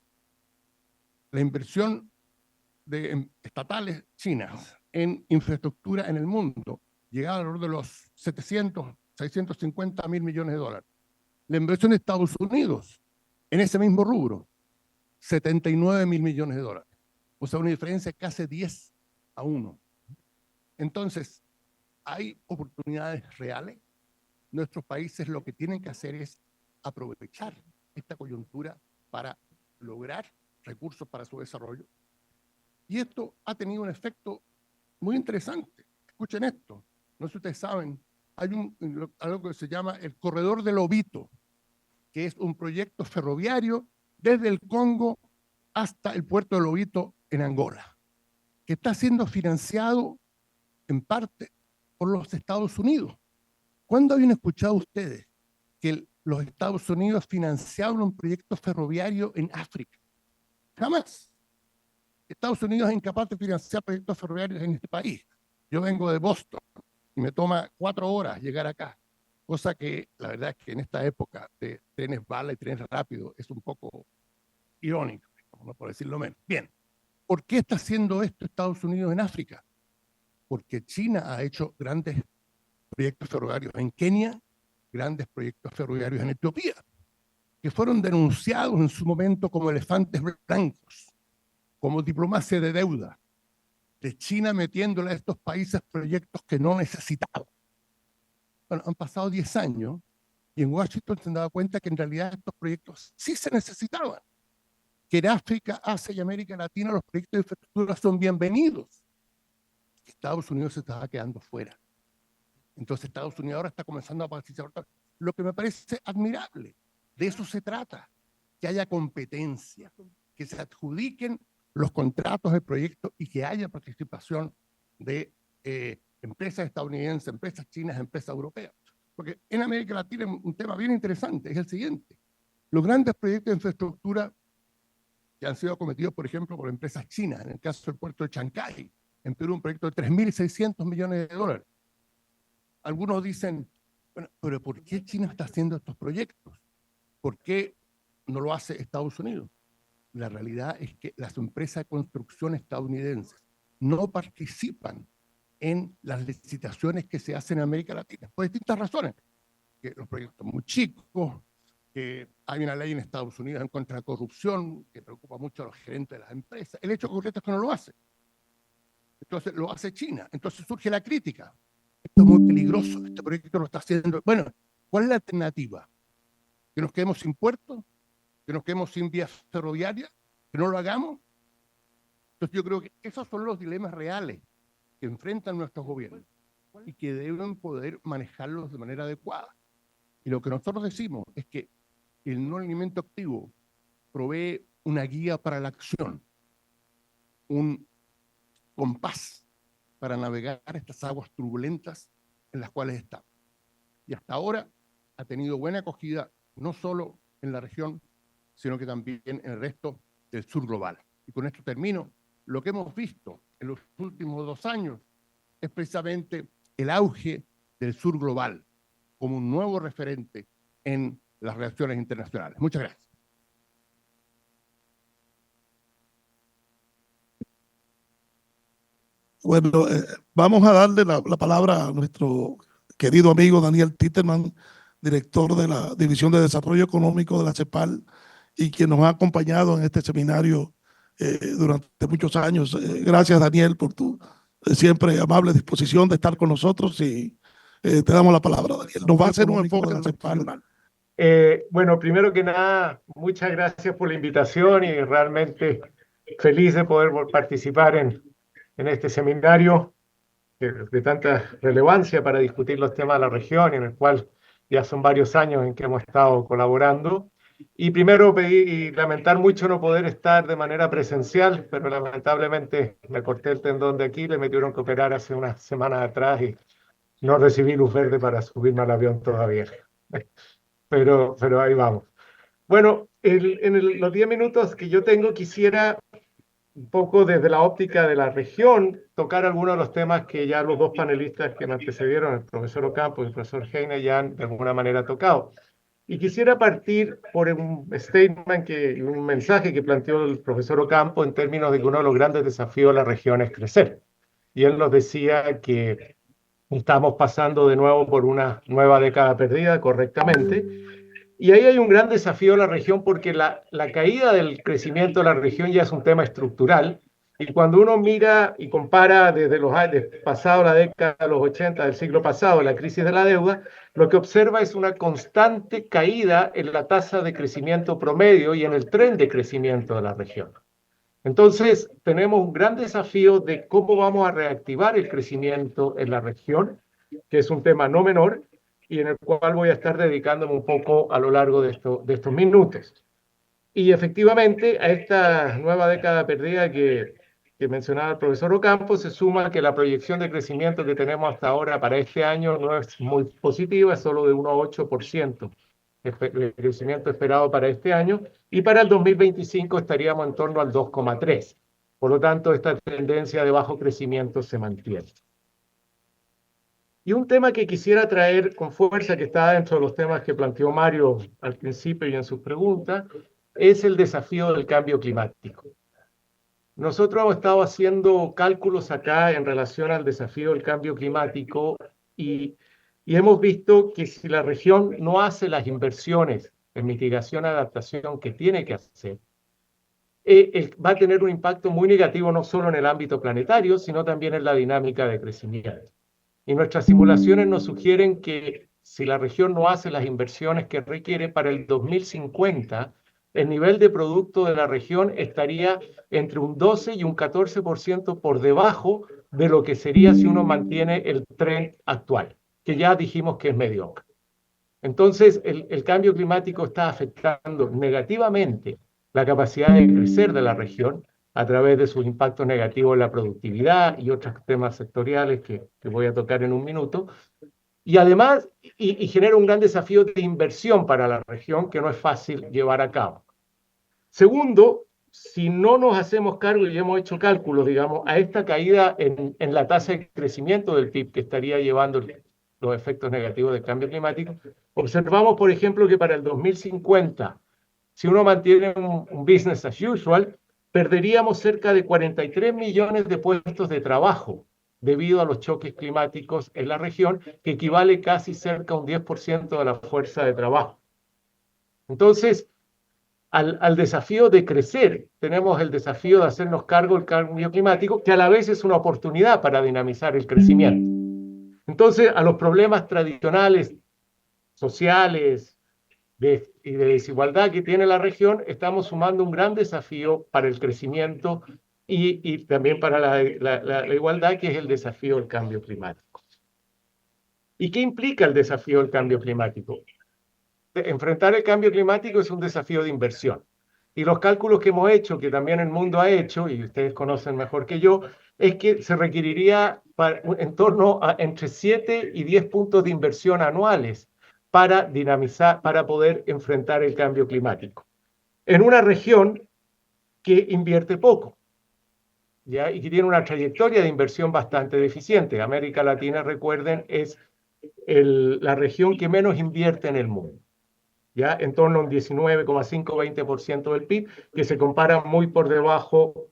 la inversión de estatales chinas en infraestructura en el mundo llegaba alrededor de los 650 mil millones de dólares. La inversión de Estados Unidos en ese mismo rubro, 79 mil millones de dólares. O sea, una diferencia casi 10-1. Entonces, hay oportunidades reales. Nuestros países lo que tienen que hacer es aprovechar esta coyuntura para lograr recursos para su desarrollo. Y esto ha tenido un efecto muy interesante. Escuchen esto. No sé si ustedes saben, hay algo que se llama el Corredor del Lobito, que es un proyecto ferroviario desde el Congo hasta el puerto de Lobito en Angola, que está siendo financiado en parte por los Estados Unidos. ¿Cuándo habían escuchado ustedes que los Estados Unidos financiaron un proyecto ferroviario en África? Jamás. Estados Unidos es incapaz de financiar proyectos ferroviarios en este país. Yo vengo de Boston y me toma 4 horas llegar acá, cosa que la verdad es que en esta época de trenes bala y trenes rápidos es un poco irónico, no por decirlo menos. Bien, ¿por qué está haciendo esto Estados Unidos en África? Porque China ha hecho grandes proyectos ferroviarios en Kenia, grandes proyectos ferroviarios en Etiopía, que fueron denunciados en su momento como elefantes blancos, como diplomacia de deuda, de China metiéndole a estos países proyectos que no necesitaban. Bueno, han pasado 10 años y en Washington se han dado cuenta que en realidad estos proyectos sí se necesitaban, que en África, Asia y América Latina los proyectos de infraestructura son bienvenidos. Estados Unidos se estaba quedando fuera. Entonces Estados Unidos ahora está comenzando a participar, lo que me parece admirable. De eso se trata, que haya competencia, que se adjudiquen los contratos de proyectos y que haya participación de empresas estadounidenses, empresas chinas, empresas europeas. Porque en América Latina un tema bien interesante es el siguiente. Los grandes proyectos de infraestructura que han sido acometidos, por ejemplo, por empresas chinas, en el caso del puerto de Chancay, en Perú un proyecto de 3.600 millones de dólares. Algunos dicen, bueno, pero ¿por qué China está haciendo estos proyectos? ¿Por qué no lo hace Estados Unidos? La realidad es que las empresas de construcción estadounidenses no participan en las licitaciones que se hacen en América Latina, por distintas razones. Que los proyectos son muy chicos, que hay una ley en Estados Unidos en contra de la corrupción que preocupa mucho a los gerentes de las empresas. El hecho concreto es que no lo hace. Entonces lo hace China. Entonces surge la crítica. Esto es muy peligroso, este proyecto lo está haciendo. Bueno, ¿cuál es la alternativa? ¿Que nos quedemos sin puertos? ¿Que nos quedemos sin vías ferroviarias? ¿Que no lo hagamos? Entonces yo creo que esos son los dilemas reales que enfrentan nuestros gobiernos y que deben poder manejarlos de manera adecuada. Y lo que nosotros decimos es que el no alineamiento activo provee una guía para la acción, un compás para navegar estas aguas turbulentas en las cuales estamos. Y hasta ahora ha tenido buena acogida, no solo en la región, sino que también en el resto del sur global. Y con esto termino. Lo que hemos visto en los últimos 2 años es precisamente el auge del sur global como un nuevo referente en las relaciones internacionales. Muchas gracias. Bueno, vamos a darle la palabra a nuestro querido amigo Daniel Titterman, director de la División de Desarrollo Económico de la CEPAL y quien nos ha acompañado en este seminario durante muchos años. Gracias, Daniel, por tu siempre amable disposición de estar con nosotros y te damos la palabra, Daniel. Nos va a hacer un enfoque en CEPAL. Bueno, primero que nada, muchas gracias por la invitación y realmente feliz de poder participar en este seminario. de tanta relevancia para discutir los temas de la región, en el cual ya son varios años en que hemos estado colaborando. Y primero pedir y lamentar mucho no poder estar de manera presencial, pero lamentablemente me corté el tendón de aquí, le metieron que operar hace unas semanas atrás y no recibí luz verde para subirme al avión todavía. Pero ahí vamos. Bueno, los 10 minutos que yo tengo quisiera un poco desde la óptica de la región, tocar algunos de los temas que ya los dos panelistas que me antecedieron, el profesor Ocampo y el profesor Heine, ya han de alguna manera tocado. Y quisiera partir por un statement, un mensaje que planteó el profesor Ocampo en términos de que uno de los grandes desafíos de la región es crecer. Y él nos decía que estamos pasando de nuevo por una nueva década perdida, correctamente. Y ahí hay un gran desafío en la región porque la caída del crecimiento de la región ya es un tema estructural. Y cuando uno mira y compara desde pasado la década de los 80 del siglo pasado, la crisis de la deuda, lo que observa es una constante caída en la tasa de crecimiento promedio y en el tren de crecimiento de la región. Entonces, tenemos un gran desafío de cómo vamos a reactivar el crecimiento en la región, que es un tema no menor, y en el cual voy a estar dedicándome un poco a lo largo de estos minutos. Y efectivamente, a esta nueva década perdida que mencionaba el profesor Ocampo, se suma que la proyección de crecimiento que tenemos hasta ahora para este año no es muy positiva, es solo de 1,8% el crecimiento esperado para este año, y para el 2025 estaríamos en torno al 2,3%. Por lo tanto, esta tendencia de bajo crecimiento se mantiene. Y un tema que quisiera traer con fuerza, que está dentro de los temas que planteó Mario al principio y en sus preguntas, es el desafío del cambio climático. Nosotros hemos estado haciendo cálculos acá en relación al desafío del cambio climático y hemos visto que si la región no hace las inversiones en mitigación y adaptación que tiene que hacer, va a tener un impacto muy negativo no solo en el ámbito planetario, sino también en la dinámica de crecimiento. Y nuestras simulaciones nos sugieren que si la región no hace las inversiones que requiere, para el 2050, el nivel de producto de la región estaría entre un 12 y un 14% por debajo de lo que sería si uno mantiene el tren actual, que ya dijimos que es mediocre. Entonces, el cambio climático está afectando negativamente la capacidad de crecer de la región a través de sus impactos negativos en la productividad y otros temas sectoriales que voy a tocar en un minuto. Y además, y genera un gran desafío de inversión para la región que no es fácil llevar a cabo. Segundo, si no nos hacemos cargo y hemos hecho cálculos, digamos, a esta caída en la tasa de crecimiento del PIB que estaría llevando los efectos negativos del cambio climático, observamos, por ejemplo, que para el 2050, si uno mantiene un business as usual, perderíamos cerca de 43 millones de puestos de trabajo debido a los choques climáticos en la región, que equivale casi cerca a un 10% de la fuerza de trabajo. Entonces, al desafío de crecer, tenemos el desafío de hacernos cargo del cambio climático, que a la vez es una oportunidad para dinamizar el crecimiento. Entonces, a los problemas tradicionales, sociales y de desigualdad que tiene la región, estamos sumando un gran desafío para el crecimiento y también para la igualdad, que es el desafío del cambio climático. ¿Y qué implica el desafío del cambio climático? Enfrentar el cambio climático es un desafío de inversión. Y los cálculos que hemos hecho, que también el mundo ha hecho, y ustedes conocen mejor que yo, es que se requeriría en torno a entre 7 y 10 puntos de inversión anuales para dinamizar, para poder enfrentar el cambio climático. En una región que invierte poco, ¿ya? Y que tiene una trayectoria de inversión bastante deficiente. América Latina, recuerden, es la región que menos invierte en el mundo, ¿ya? En torno a un 19,5-20% del PIB, que se compara muy por debajo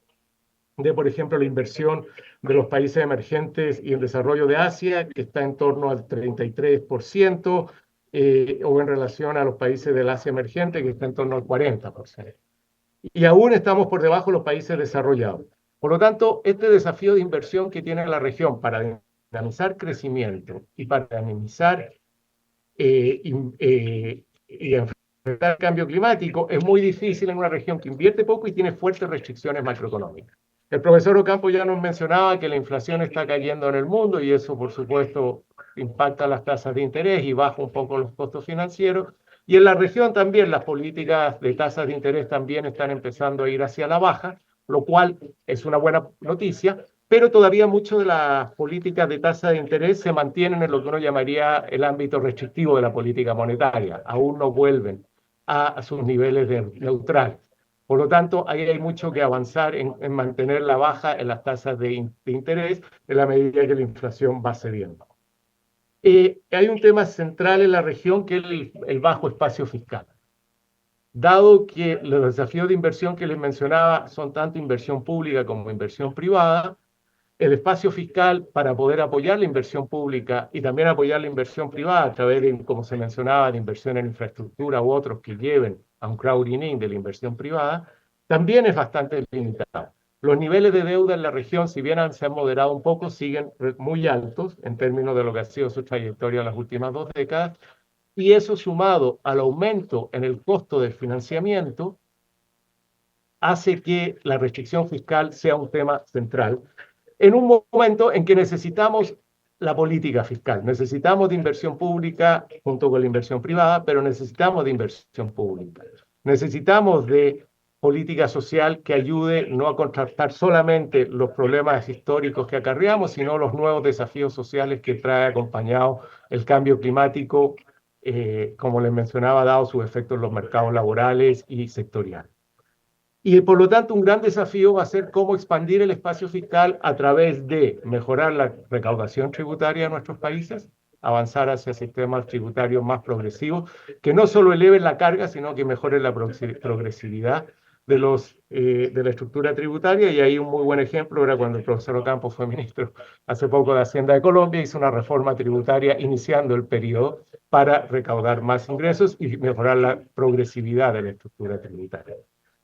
de, por ejemplo, la inversión de los países emergentes y en desarrollo de Asia, que está en torno al 33%, o en relación a los países del Asia emergente, que está en torno al 40%. Y aún estamos por debajo de los países desarrollados. Por lo tanto, este desafío de inversión que tiene la región para dinamizar crecimiento y para minimizar y enfrentar el cambio climático es muy difícil en una región que invierte poco y tiene fuertes restricciones macroeconómicas. El profesor Ocampo ya nos mencionaba que la inflación está cayendo en el mundo y eso, por supuesto, impacta las tasas de interés y baja un poco los costos financieros. Y en la región también las políticas de tasas de interés también están empezando a ir hacia la baja, lo cual es una buena noticia, pero todavía mucho de las políticas de tasa de interés se mantienen en lo que uno llamaría el ámbito restrictivo de la política monetaria, aún no vuelven a sus niveles neutrales. Por lo tanto, ahí hay mucho que avanzar en mantener la baja en las tasas de interés en la medida que la inflación va cediendo. Hay un tema central en la región que es el bajo espacio fiscal. Dado que los desafíos de inversión que les mencionaba son tanto inversión pública como inversión privada, el espacio fiscal para poder apoyar la inversión pública y también apoyar la inversión privada a través de, como se mencionaba, de inversión en infraestructura u otros que lleven a un crowding in de la inversión privada, también es bastante limitado. Los niveles de deuda en la región, si bien se han moderado un poco, siguen muy altos en términos de lo que ha sido su trayectoria en las últimas 2 décadas, y eso sumado al aumento en el costo del financiamiento hace que la restricción fiscal sea un tema central en un momento en que necesitamos la política fiscal, necesitamos de inversión pública junto con la inversión privada, pero necesitamos de inversión pública. Necesitamos de política social que ayude no a contrastar solamente los problemas históricos que acarreamos, sino los nuevos desafíos sociales que trae acompañado el cambio climático, como les mencionaba, dado sus efectos en los mercados laborales y sectoriales. Y por lo tanto, un gran desafío va a ser cómo expandir el espacio fiscal a través de mejorar la recaudación tributaria de nuestros países, avanzar hacia sistemas tributarios más progresivos, que no solo eleven la carga, sino que mejoren la progresividad de la estructura tributaria. Y ahí un muy buen ejemplo era cuando el profesor Ocampo fue ministro hace poco de Hacienda de Colombia, hizo una reforma tributaria iniciando el periodo para recaudar más ingresos y mejorar la progresividad de la estructura tributaria.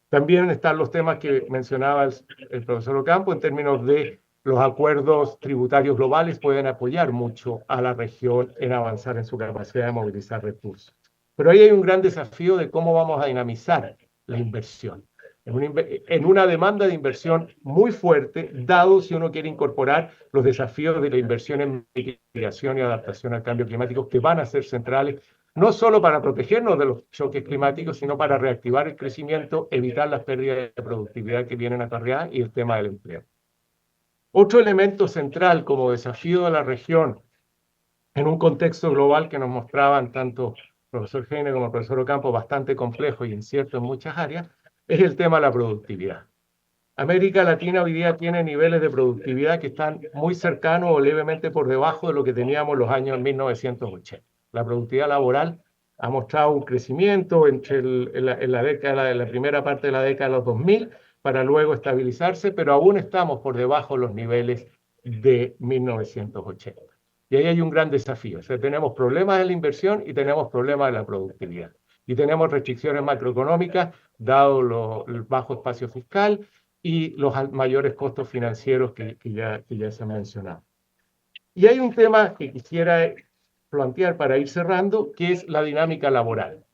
También están los temas que mencionaba el profesor Ocampo en términos de los acuerdos tributarios globales pueden apoyar mucho a la región en avanzar en su capacidad de movilizar recursos. Pero ahí hay un gran desafío de cómo vamos a dinamizar la inversión. En una demanda de inversión muy fuerte, dado si uno quiere incorporar los desafíos de la inversión en mitigación y adaptación al cambio climático que van a ser centrales no solo para protegernos de los choques climáticos, sino para reactivar el crecimiento, evitar las pérdidas de productividad que vienen acarreadas y el tema del empleo. Otro elemento central como desafío de la región en un contexto global que nos mostraban tanto el profesor Heine como el profesor Ocampo bastante complejo y incierto en muchas áreas, es el tema de la productividad. América Latina hoy día tiene niveles de productividad que están muy cercanos o levemente por debajo de lo que teníamos en los años 1980. La productividad laboral ha mostrado un crecimiento en la primera parte de la década de los 2000 para luego estabilizarse, pero aún estamos por debajo de los niveles de 1980. Y ahí hay un gran desafío. O sea, tenemos problemas en la inversión y tenemos problemas en la productividad. Y tenemos restricciones macroeconómicas, dado el bajo espacio fiscal y los mayores costos financieros que ya se han mencionado. Y hay un tema que quisiera plantear para ir cerrando, que es la dinámica laboral.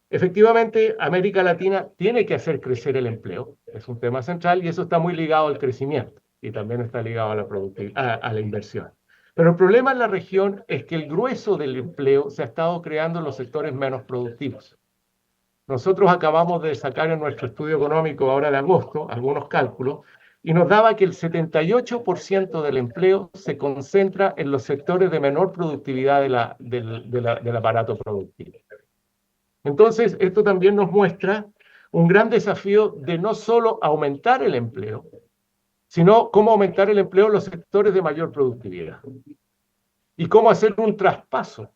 Efectivamente, América Latina tiene que hacer crecer el empleo, es un tema central y eso está muy ligado al crecimiento y también está ligado a la productividad, a la inversión. Pero el problema en la región es que el grueso del empleo se ha estado creando en los sectores menos productivos. Nosotros acabamos de sacar en nuestro estudio económico ahora de agosto algunos cálculos y nos daba que el 78% del empleo se concentra en los sectores de menor productividad del aparato productivo. Entonces, esto también nos muestra un gran desafío de no solo aumentar el empleo, sino cómo aumentar el empleo en los sectores de mayor productividad. Y cómo hacer un traspaso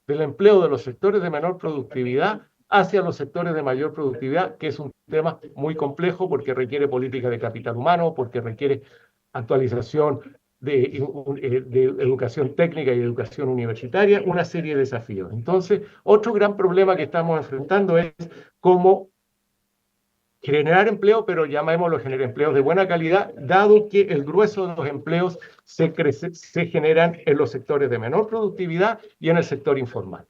del empleo de los sectores de menor productividad hacia los sectores de mayor productividad, que es un tema muy complejo porque requiere política de capital humano, porque requiere actualización de educación técnica y educación universitaria, una serie de desafíos. Entonces, otro gran problema que estamos enfrentando es cómo generar empleo, pero llamémoslo generar empleos de buena calidad, dado que el grueso de los empleos se generan en los sectores de menor productividad y en el sector informal.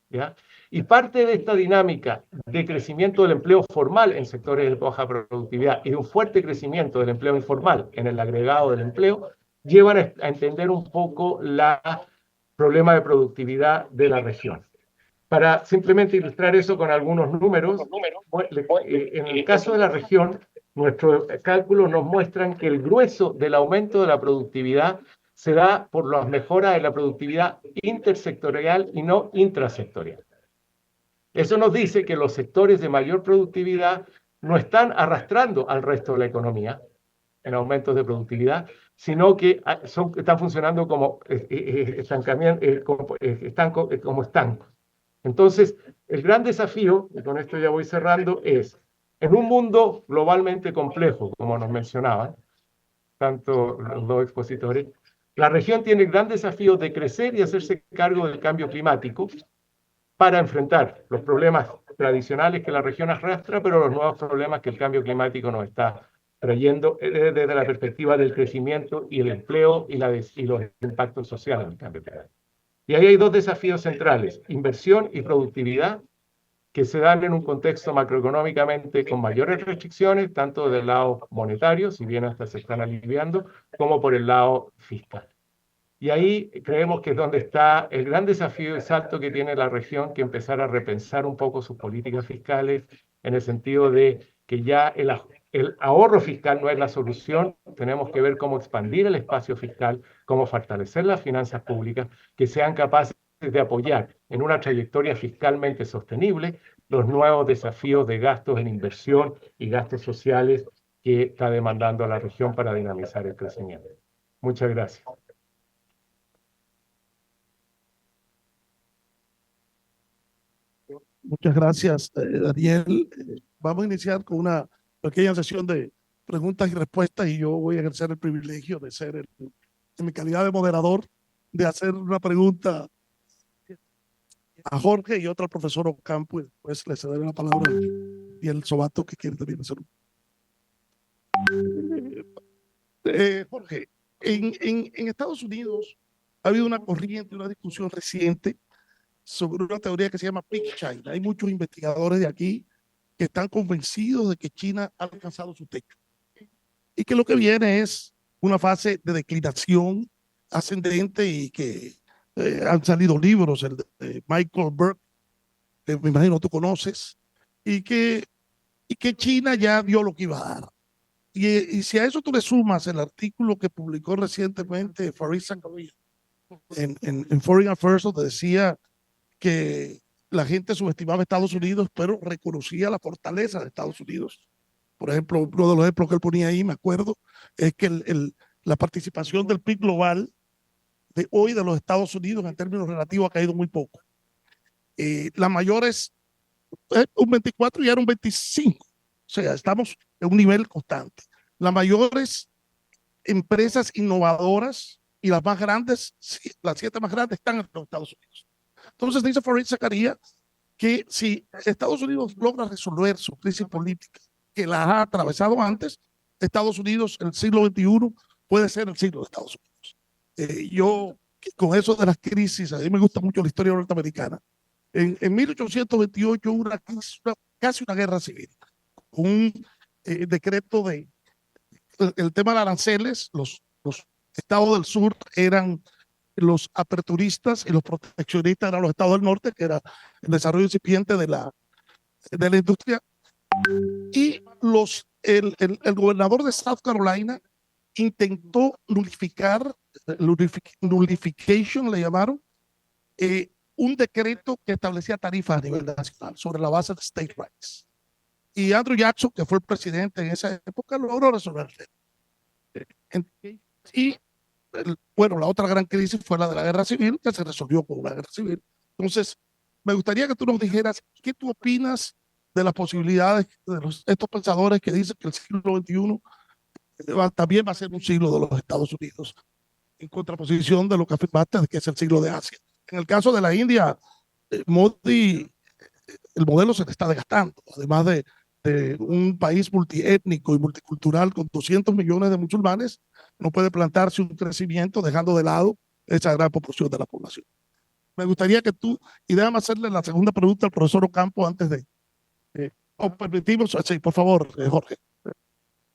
¿Ya? Y parte de esta dinámica de crecimiento del empleo formal en sectores de baja productividad y de un fuerte crecimiento del empleo informal en el agregado del empleo, llevan a entender un poco el problema de productividad de la región. Para simplemente ilustrar eso con algunos números, en el caso de la región, nuestros cálculos nos muestran que el grueso del aumento de la productividad se da por las mejoras en la productividad intersectorial y no intrasectorial. Eso nos dice que los sectores de mayor productividad no están arrastrando al resto de la economía en aumentos de productividad, sino que están funcionando como estancos. Entonces, el gran desafío, y con esto ya voy cerrando, es, en un mundo globalmente complejo, como nos mencionaban, tanto los dos expositores, la región tiene el gran desafío de crecer y hacerse cargo del cambio climático para enfrentar los problemas tradicionales que la región arrastra, pero los nuevos problemas que el cambio climático nos está trayendo desde la perspectiva del crecimiento y el empleo y los impactos sociales del cambio climático. Y ahí hay dos desafíos centrales, inversión y productividad, que se dan en un contexto macroeconómicamente con mayores restricciones, tanto del lado monetario, si bien hasta se están aliviando, como por el lado fiscal. Y ahí creemos que es donde está el gran desafío y salto que tiene la región, que empezar a repensar un poco sus políticas fiscales, en el sentido de que ya el ahorro fiscal no es la solución, tenemos que ver cómo expandir el espacio fiscal, cómo fortalecer las finanzas públicas, que sean capaces de apoyar en una trayectoria fiscalmente sostenible los nuevos desafíos de gastos en inversión y gastos sociales que está demandando a la región para dinamizar el crecimiento. Muchas gracias. Muchas gracias, Daniel. Vamos a iniciar con una pequeña sesión de preguntas y respuestas y yo voy a ejercer el privilegio de ser, en mi calidad de moderador, de hacer una pregunta a Jorge y otra al profesor Ocampo, y después le cederé la palabra y el Sobato que quiere también hacer. Jorge, en Estados Unidos ha habido una corriente, una discusión reciente sobre una teoría que se llama Big China. Hay muchos investigadores de aquí que están convencidos de que China ha alcanzado su techo y que lo que viene es una fase de declinación ascendente y que han salido libros, el de Michael Burke, que me imagino tú conoces, y que China ya dio lo que iba a dar. Y si a eso tú le sumas el artículo que publicó recientemente Fareed Zakaria en Foreign Affairs, donde decía que la gente subestimaba a Estados Unidos, pero reconocía la fortaleza de Estados Unidos. Por ejemplo, uno de los ejemplos que él ponía ahí, me acuerdo, es que la participación del PIB global de hoy de los Estados Unidos en términos relativos ha caído muy poco. La mayor es un 24 y era un 25. O sea, estamos en un nivel constante. Las mayores empresas innovadoras y las más grandes, las 7 más grandes, están en los Estados Unidos. Entonces dice Fareed Zakaria que si Estados Unidos logra resolver su crisis política, que la ha atravesado antes, Estados Unidos en el siglo XXI puede ser el siglo de Estados Unidos. Yo, con eso de las crisis, a mí me gusta mucho la historia norteamericana. En 1828 hubo casi una guerra civil, con un decreto de el tema de aranceles. Los estados del sur eran los aperturistas y los proteccionistas eran los estados del norte, que era el desarrollo incipiente de la industria. Y el gobernador de South Carolina intentó nullification, le llamaron, un decreto que establecía tarifas a nivel nacional sobre la base de state rights. Y Andrew Jackson, que fue el presidente en esa época, logró resolverlo. Y bueno, la otra gran crisis fue la de la guerra civil, que se resolvió con una guerra civil. Entonces, me gustaría que tú nos dijeras qué tú opinas de las posibilidades de estos pensadores que dicen que el siglo XXI también va a ser un siglo de los Estados Unidos, en contraposición de lo que afirmaste, que es el siglo de Asia. En el caso de la India, Modi, el modelo se le está desgastando, además de un país multiétnico y multicultural con 200 millones de musulmanes, no puede plantarse un crecimiento dejando de lado esa gran proporción de la población. Me gustaría que tú, y déjame hacerle la segunda pregunta al profesor Ocampo antes de. ¿O permitimos? Sí, por favor, Jorge.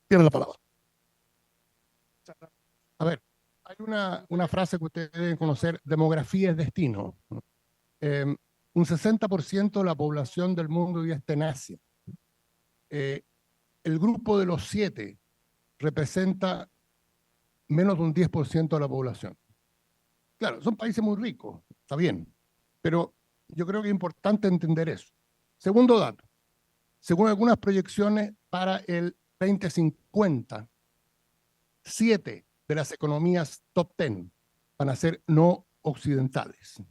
Tiene la palabra. A ver, hay una frase que ustedes deben conocer: demografía es destino. Un 60% de la población del mundo ya está en Asia. El grupo de los 7 representa menos de un 10% de la población. Claro, son países muy ricos, está bien, pero yo creo que es importante entender eso. Segundo dato, según algunas proyecciones para el 2050, 7 de las economías top 10 van a ser no occidentales.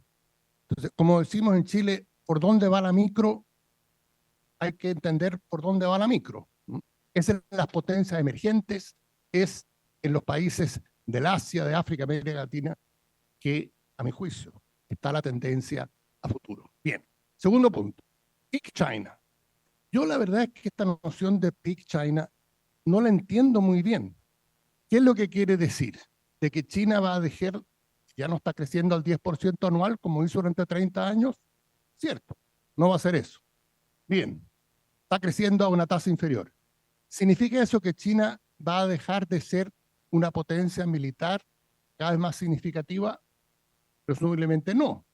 Entonces, como decimos en Chile, ¿por dónde va la micro? Hay que entender por dónde va la micro. Es en las potencias emergentes, es en los países del Asia, de África, América Latina, que, a mi juicio, está la tendencia a futuro. Bien, segundo punto, Peak China. Yo la verdad es que esta noción de Peak China no la entiendo muy bien. ¿Qué es lo que quiere decir? ¿De que China va a dejar, ya no está creciendo al 10% anual como hizo durante 30 años? Cierto, no va a ser eso. Bien, está creciendo a una tasa inferior. ¿Significa eso que China va a dejar de ser una potencia militar cada vez más significativa? Presumiblemente no.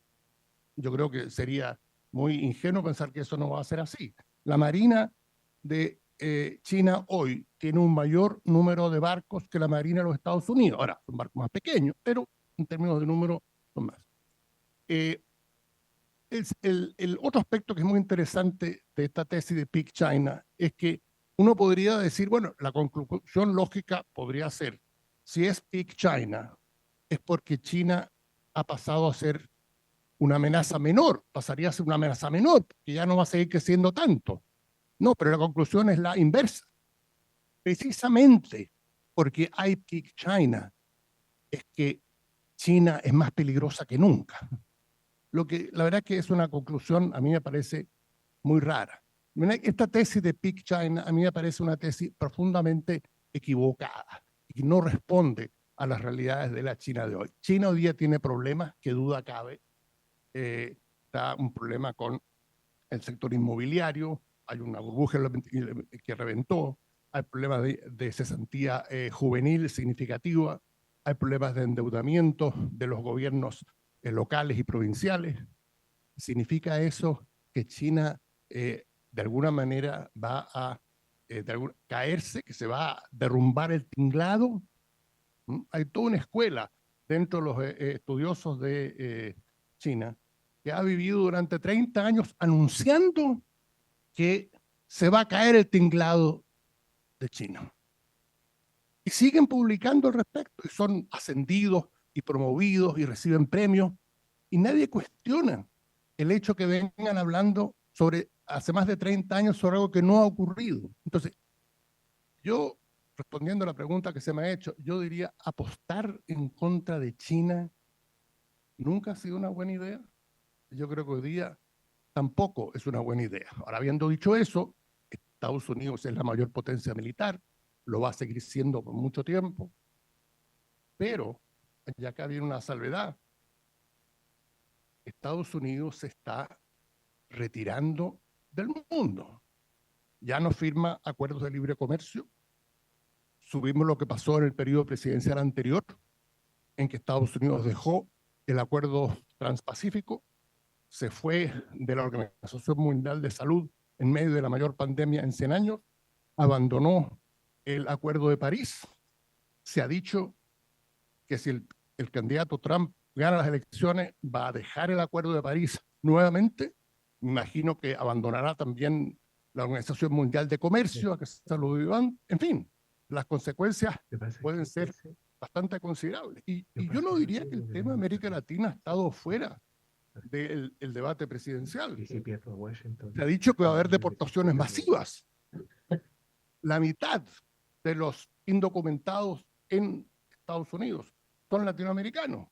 Yo creo que sería muy ingenuo pensar que eso no va a ser así. La Marina de China hoy tiene un mayor número de barcos que la Marina de los Estados Unidos. Ahora, son barcos más pequeños, pero en términos de número son más. El otro aspecto que es muy interesante de esta tesis de Peak China es que uno podría decir, bueno, la conclusión lógica podría ser, si es Peak China, es porque China ha pasado a ser una amenaza menor, pasaría a ser una amenaza menor, que ya no va a seguir creciendo tanto. No, pero la conclusión es la inversa. Precisamente porque hay Peak China, es que China es más peligrosa que nunca. Lo que la verdad que es una conclusión, a mí me parece muy rara. Esta tesis de Peak China a mí me parece una tesis profundamente equivocada y no responde a las realidades de la China de hoy. China hoy día tiene problemas, que duda cabe. Está un problema con el sector inmobiliario, hay una burbuja que reventó, hay problemas de cesantía juvenil significativa, hay problemas de endeudamiento de los gobiernos locales y provinciales. ¿Significa eso que China de alguna manera va a caerse, que se va a derrumbar el tinglado? Hay toda una escuela dentro de los estudiosos de China que ha vivido durante 30 años anunciando que se va a caer el tinglado de China. Y siguen publicando al respecto, y son ascendidos y promovidos y reciben premios, y nadie cuestiona el hecho que vengan hablando sobre, hace más de 30 años, sobre algo que no ha ocurrido. Entonces, yo, respondiendo a la pregunta que se me ha hecho, yo diría, apostar en contra de China nunca ha sido una buena idea. Yo creo que hoy día tampoco es una buena idea. Ahora, habiendo dicho eso, Estados Unidos es la mayor potencia militar, lo va a seguir siendo por mucho tiempo, pero ya que había una salvedad, Estados Unidos se está retirando del mundo. Ya no firma acuerdos de libre comercio. Subimos lo que pasó en el periodo presidencial anterior, en que Estados Unidos dejó el acuerdo transpacífico, se fue de la Organización Mundial de Salud en medio de la mayor pandemia en 100 años, abandonó el Acuerdo de París. Se ha dicho que si el candidato Trump gana las elecciones, va a dejar el Acuerdo de París nuevamente. Me imagino que abandonará también la Organización Mundial de Comercio, a que se saludó. En fin, las consecuencias pueden ser bastante considerables. Y yo no diría que el tema de América Latina ha estado fuera del debate presidencial. Se ha dicho que va a haber deportaciones masivas. La mitad de los indocumentados en Estados Unidos son latinoamericanos.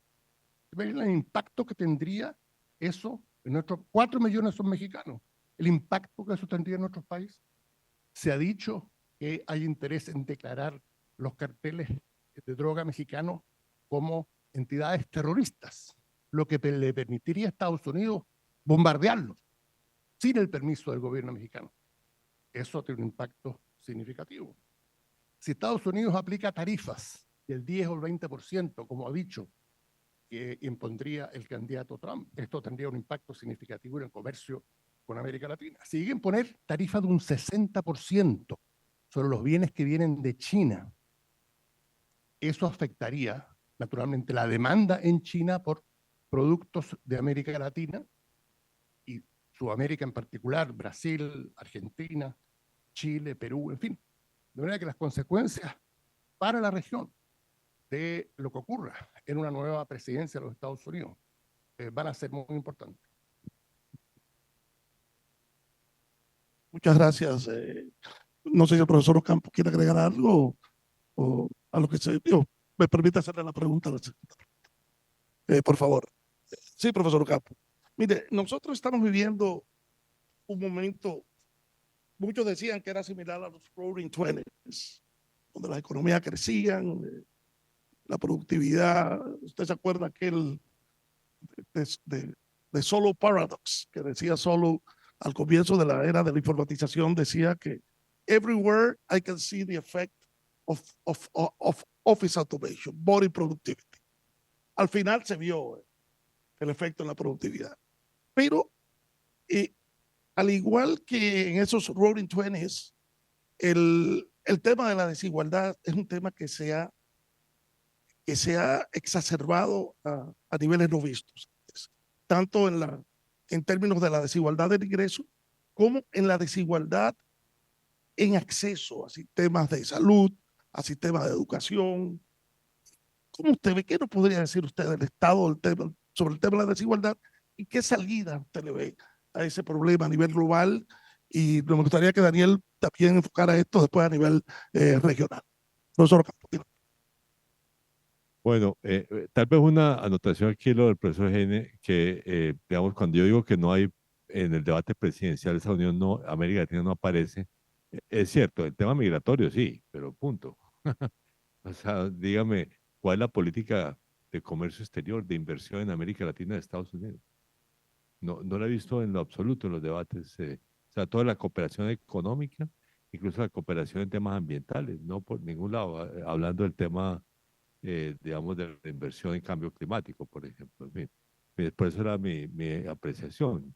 ¿Ven el impacto que tendría eso en nuestros 4 millones son mexicanos? El impacto que eso tendría en nuestros países. Se ha dicho que hay interés en declarar los carteles de droga mexicanos como entidades terroristas. lo que le permitiría a Estados Unidos bombardearlos sin el permiso del gobierno mexicano. Eso tiene un impacto significativo. Si Estados Unidos aplica tarifas del 10 o el 20%, como ha dicho, que impondría el candidato Trump, esto tendría un impacto significativo en el comercio con América Latina. Si lleguen a poner tarifas de un 60% sobre los bienes que vienen de China, eso afectaría naturalmente la demanda en China por productos de América Latina y Sudamérica en particular, Brasil, Argentina, Chile, Perú, en fin. De manera que las consecuencias para la región de lo que ocurra en una nueva presidencia de los Estados Unidos van a ser muy importantes. Muchas gracias. No sé si el profesor Ocampo quiere agregar algo o a lo que se dio. Me permite hacerle la pregunta a la secretaria. Por favor. Sí, profesor Ocampo. Mire, nosotros estamos viviendo un momento, muchos decían que era similar a los Roaring Twenties, donde las economías crecían, la productividad. ¿Usted se acuerda aquel de Solo Paradox, que decía Solo al comienzo de la era de la informatización, decía que everywhere I can see the effect of office automation, body productivity. Al final se vio el efecto en la productividad. Pero al igual que en esos Roaring Twenties, el tema de la desigualdad es un tema que se ha exacerbado a niveles no vistos, tanto en términos de la desigualdad del ingreso como en la desigualdad en acceso a sistemas de salud, a sistemas de educación. ¿Cómo usted ve? ¿Qué nos podría decir usted del estado del tema, sobre el tema de la desigualdad y qué salida usted le ve a ese problema a nivel global? Y me gustaría que Daniel también enfocara esto después a nivel regional. Profesor Ocampo. Bueno, tal vez una anotación aquí lo del profesor Gene, que digamos, cuando yo digo que no hay en el debate presidencial esa unión, no, América Latina no aparece, es cierto, el tema migratorio sí, pero punto. O sea, dígame, ¿cuál es la política de comercio exterior, de inversión en América Latina de Estados Unidos? No, no la he visto en lo absoluto en los debates. O sea, toda la cooperación económica, incluso la cooperación en temas ambientales, no por ningún lado, hablando del tema digamos, de la inversión en cambio climático, por ejemplo. En fin, por eso era mi apreciación.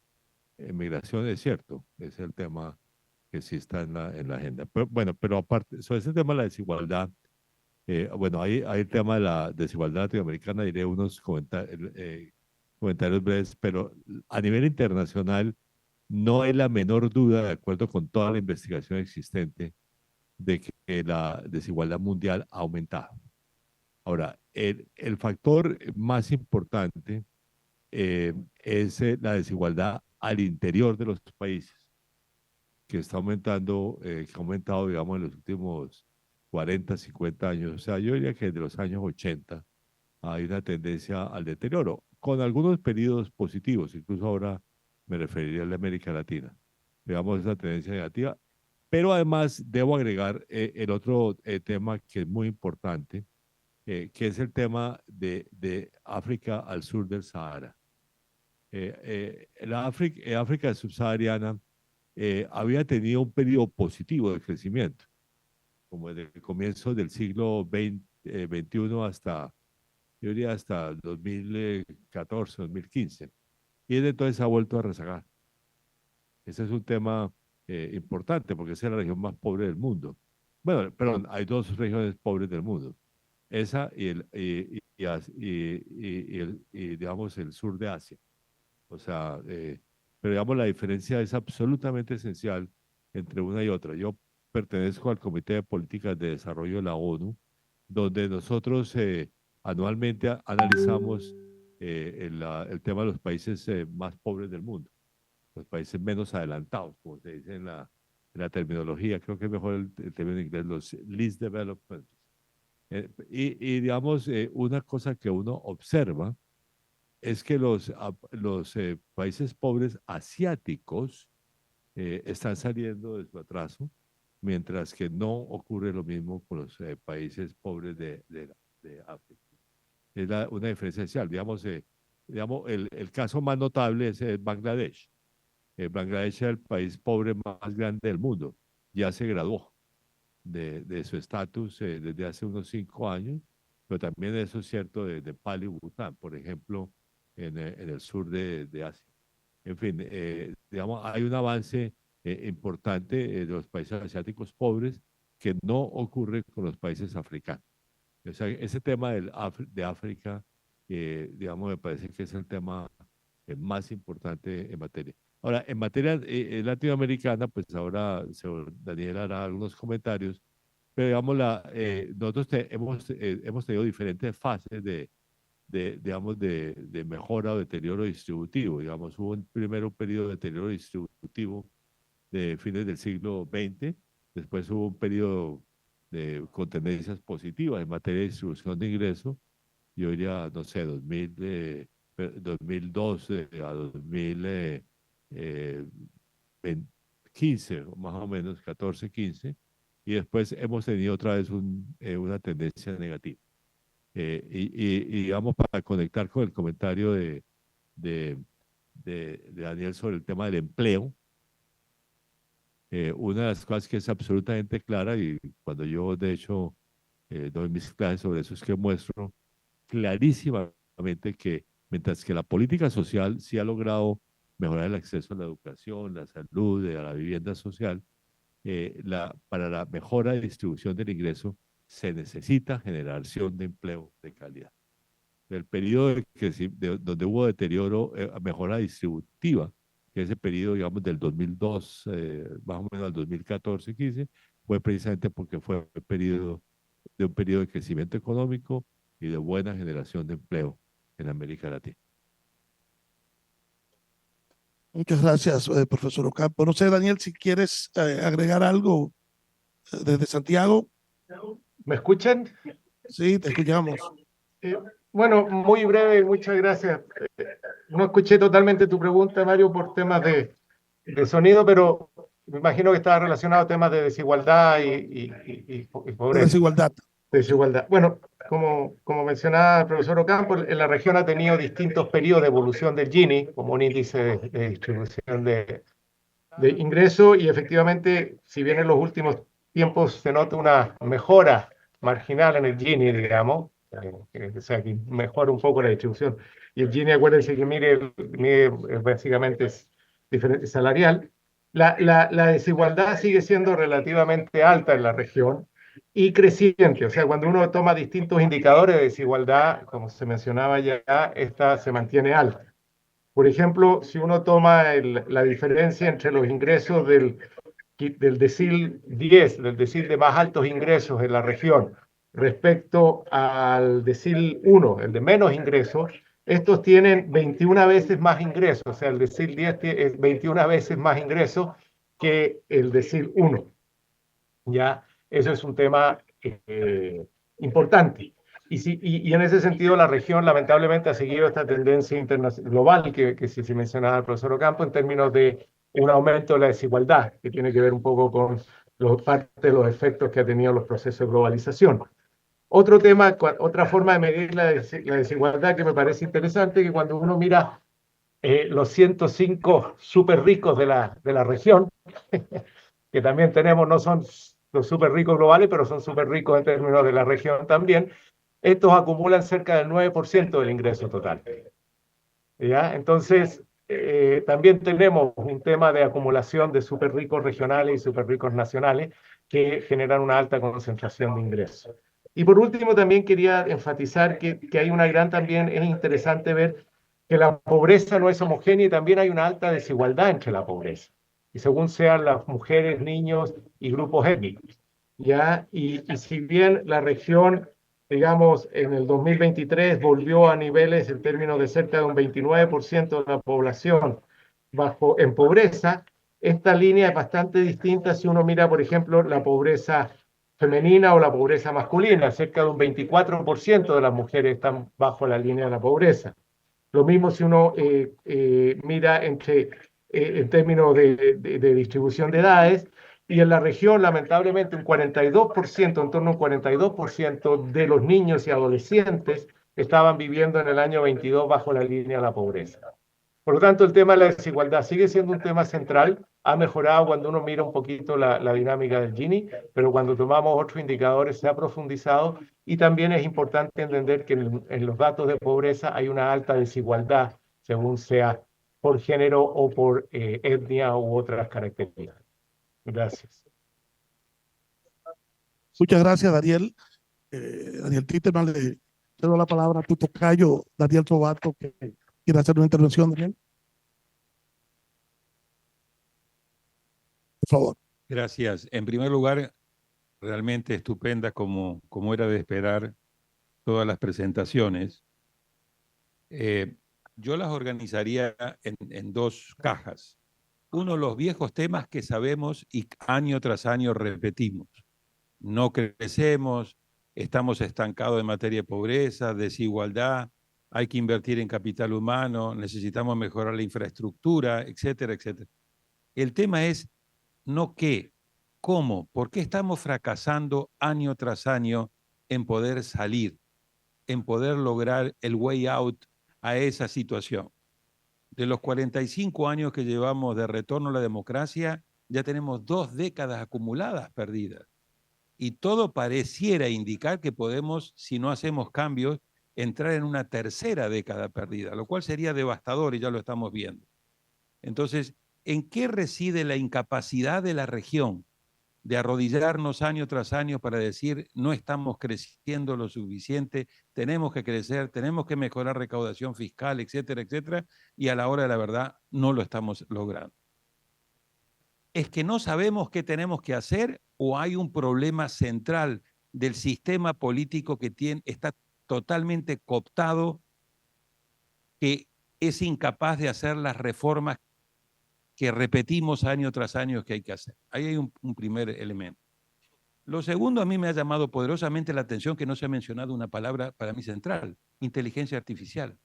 Migración es cierto, es el tema que sí está en la agenda. Pero, bueno, pero aparte, sobre ese tema de la desigualdad, bueno, hay el tema de la desigualdad latinoamericana, diré unos comentarios breves, pero a nivel internacional no hay la menor duda, de acuerdo con toda la investigación existente, de que la desigualdad mundial ha aumentado. Ahora, el factor más importante es la desigualdad al interior de los países, que está aumentando, que ha aumentado, digamos, en los últimos 40, 50 años. O sea, yo diría que desde los años 80 hay una tendencia al deterioro, con algunos periodos positivos, incluso ahora me referiría a la América Latina. Digamos, esa tendencia negativa. Pero además debo agregar el otro tema que es muy importante, que es el tema de África al sur del Sahara. La África subsahariana había tenido un periodo positivo de crecimiento, como desde el comienzo del siglo XXI hasta, yo diría, hasta 2014, 2015. Y desde entonces ha vuelto a rezagar. Ese es un tema importante porque esa es la región más pobre del mundo. Bueno, perdón, hay dos regiones pobres del mundo. Esa digamos, el sur de Asia. O sea, pero digamos, la diferencia es absolutamente esencial entre una y otra. Yo pertenezco al Comité de Políticas de Desarrollo de la ONU, donde nosotros anualmente analizamos el tema de los países más pobres del mundo, los países menos adelantados, como se dice en la terminología. Creo que es mejor el término en inglés, los least developed countries. Y digamos, una cosa que uno observa es que los países pobres asiáticos están saliendo de su atraso, mientras que no ocurre lo mismo con los países pobres de África. Es una diferencia esencial. Digamos, digamos, el caso más notable es Bangladesh. Bangladesh es el país pobre más grande del mundo. Ya se graduó de su estatus desde hace unos 5 años, pero también eso es cierto de Nepal y Bután, por ejemplo, en el sur de Asia. En fin, digamos, hay un avance importante de los países asiáticos pobres que no ocurre con los países africanos. O sea, ese tema de África, digamos, me parece que es el tema más importante en materia. Ahora, en materia latinoamericana, pues ahora Daniel hará algunos comentarios, pero digamos, nosotros hemos tenido diferentes fases digamos, de mejora o deterioro distributivo. Digamos, hubo primero un periodo de deterioro distributivo de fines del siglo XX, después hubo un periodo con tendencias positivas en materia de distribución de ingresos, yo diría, no sé, 2012 a 2015, más o menos, 14, 15, y después hemos tenido otra vez una tendencia negativa. Y digamos, para conectar con el comentario de, de Daniel sobre el tema del empleo, una de las cosas que es absolutamente clara, y cuando yo de hecho doy mis clases sobre eso, es que muestro clarísimamente que mientras que la política social sí ha logrado mejorar el acceso a la educación, la salud, a la vivienda social, para la mejora de distribución del ingreso se necesita generación de empleo de calidad. El periodo donde hubo deterioro, mejora distributiva, que ese periodo, digamos, del 2002, más o menos al 2014-15, fue precisamente porque fue un periodo de crecimiento económico y de buena generación de empleo en América Latina. Muchas gracias, profesor Ocampo. No sé, Daniel, si quieres agregar algo desde Santiago. ¿Me escuchan? Sí, te escuchamos. Bueno, muy breve, muchas gracias. No escuché totalmente tu pregunta, Mario, por temas de sonido, pero me imagino que estaba relacionado a temas de desigualdad y pobreza. Desigualdad. Desigualdad. Bueno, como mencionaba el profesor Ocampo, en la región ha tenido distintos periodos de evolución del Gini, como un índice de distribución de ingresos, y efectivamente, si bien en los últimos tiempos se nota una mejora marginal en el Gini, digamos, o sea, que mejora un poco la distribución, y el Gini, acuérdense que mide básicamente es diferente salarial, la desigualdad sigue siendo relativamente alta en la región y creciente. O sea, cuando uno toma distintos indicadores de desigualdad, como se mencionaba ya, esta se mantiene alta. Por ejemplo, si uno toma la diferencia entre los ingresos del decil 10, del decil de más altos ingresos en la región, respecto al decil 1, el de menos ingresos, estos tienen 21 veces más ingresos. O sea, el decil 10 es 21 veces más ingresos que el decil 1. ¿Ya? Eso es un tema importante. Y en ese sentido, la región lamentablemente ha seguido esta tendencia global que se mencionaba el profesor Ocampo en términos de un aumento de la desigualdad, que tiene que ver un poco con parte de los efectos que ha tenido los procesos de globalización. Otro tema, otra forma de medir la desigualdad que me parece interesante, que cuando uno mira los 105 súper ricos de la región, que también tenemos, no son los súper ricos globales, pero son súper ricos en términos de la región también, estos acumulan cerca del 9% del ingreso total. ¿Ya? Entonces, también tenemos un tema de acumulación de súper ricos regionales y súper ricos nacionales que generan una alta concentración de ingresos. Y por último, también quería enfatizar que hay una gran, también es interesante ver que la pobreza no es homogénea y también hay una alta desigualdad entre la pobreza. Y según sean las mujeres, niños y grupos étnicos. ¿Ya? Y si bien la región, digamos, en el 2023 volvió a niveles en términos de cerca de un 29% de la población en pobreza, esta línea es bastante distinta si uno mira, por ejemplo, la pobreza femenina o la pobreza masculina. Cerca de un 24% de las mujeres están bajo la línea de la pobreza. Lo mismo si uno mira en términos de distribución de edades, y en la región, lamentablemente, un 42%, en torno a un 42% de los niños y adolescentes estaban viviendo en el año 22 bajo la línea de la pobreza. Por lo tanto, el tema de la desigualdad sigue siendo un tema central. Ha mejorado cuando uno mira un poquito la dinámica del Gini, pero cuando tomamos otros indicadores se ha profundizado, y también es importante entender que en los datos de pobreza hay una alta desigualdad, según sea por género o por etnia u otras características. Gracias. Muchas gracias, Daniel. Daniel Titterman, le cedo la palabra a tu tocayo, Daniel Trovato, que quiere hacer una intervención, Daniel. Por favor. Gracias. En primer lugar, realmente estupenda como era de esperar todas las presentaciones. Yo las organizaría en dos cajas. Uno, los viejos temas que sabemos y año tras año repetimos. No crecemos, estamos estancados en materia de pobreza, desigualdad, hay que invertir en capital humano, necesitamos mejorar la infraestructura, etcétera, etcétera. El tema es no qué, cómo, por qué estamos fracasando año tras año en poder salir, en poder lograr el way out a esa situación. De los 45 años que llevamos de retorno a la democracia, ya tenemos 2 décadas acumuladas perdidas. Y todo pareciera indicar que podemos, si no hacemos cambios, entrar en una tercera década perdida, lo cual sería devastador y ya lo estamos viendo. Entonces, ¿en qué reside la incapacidad de la región de arrodillarnos año tras año para decir no estamos creciendo lo suficiente, tenemos que crecer, tenemos que mejorar recaudación fiscal, etcétera, etcétera, y a la hora de la verdad no lo estamos logrando? ¿Es que no sabemos qué tenemos que hacer o hay un problema central del sistema político que está totalmente cooptado, que es incapaz de hacer las reformas que repetimos año tras año que hay que hacer? Ahí hay un primer elemento. Lo segundo, a mí me ha llamado poderosamente la atención que no se ha mencionado una palabra para mí central: inteligencia artificial.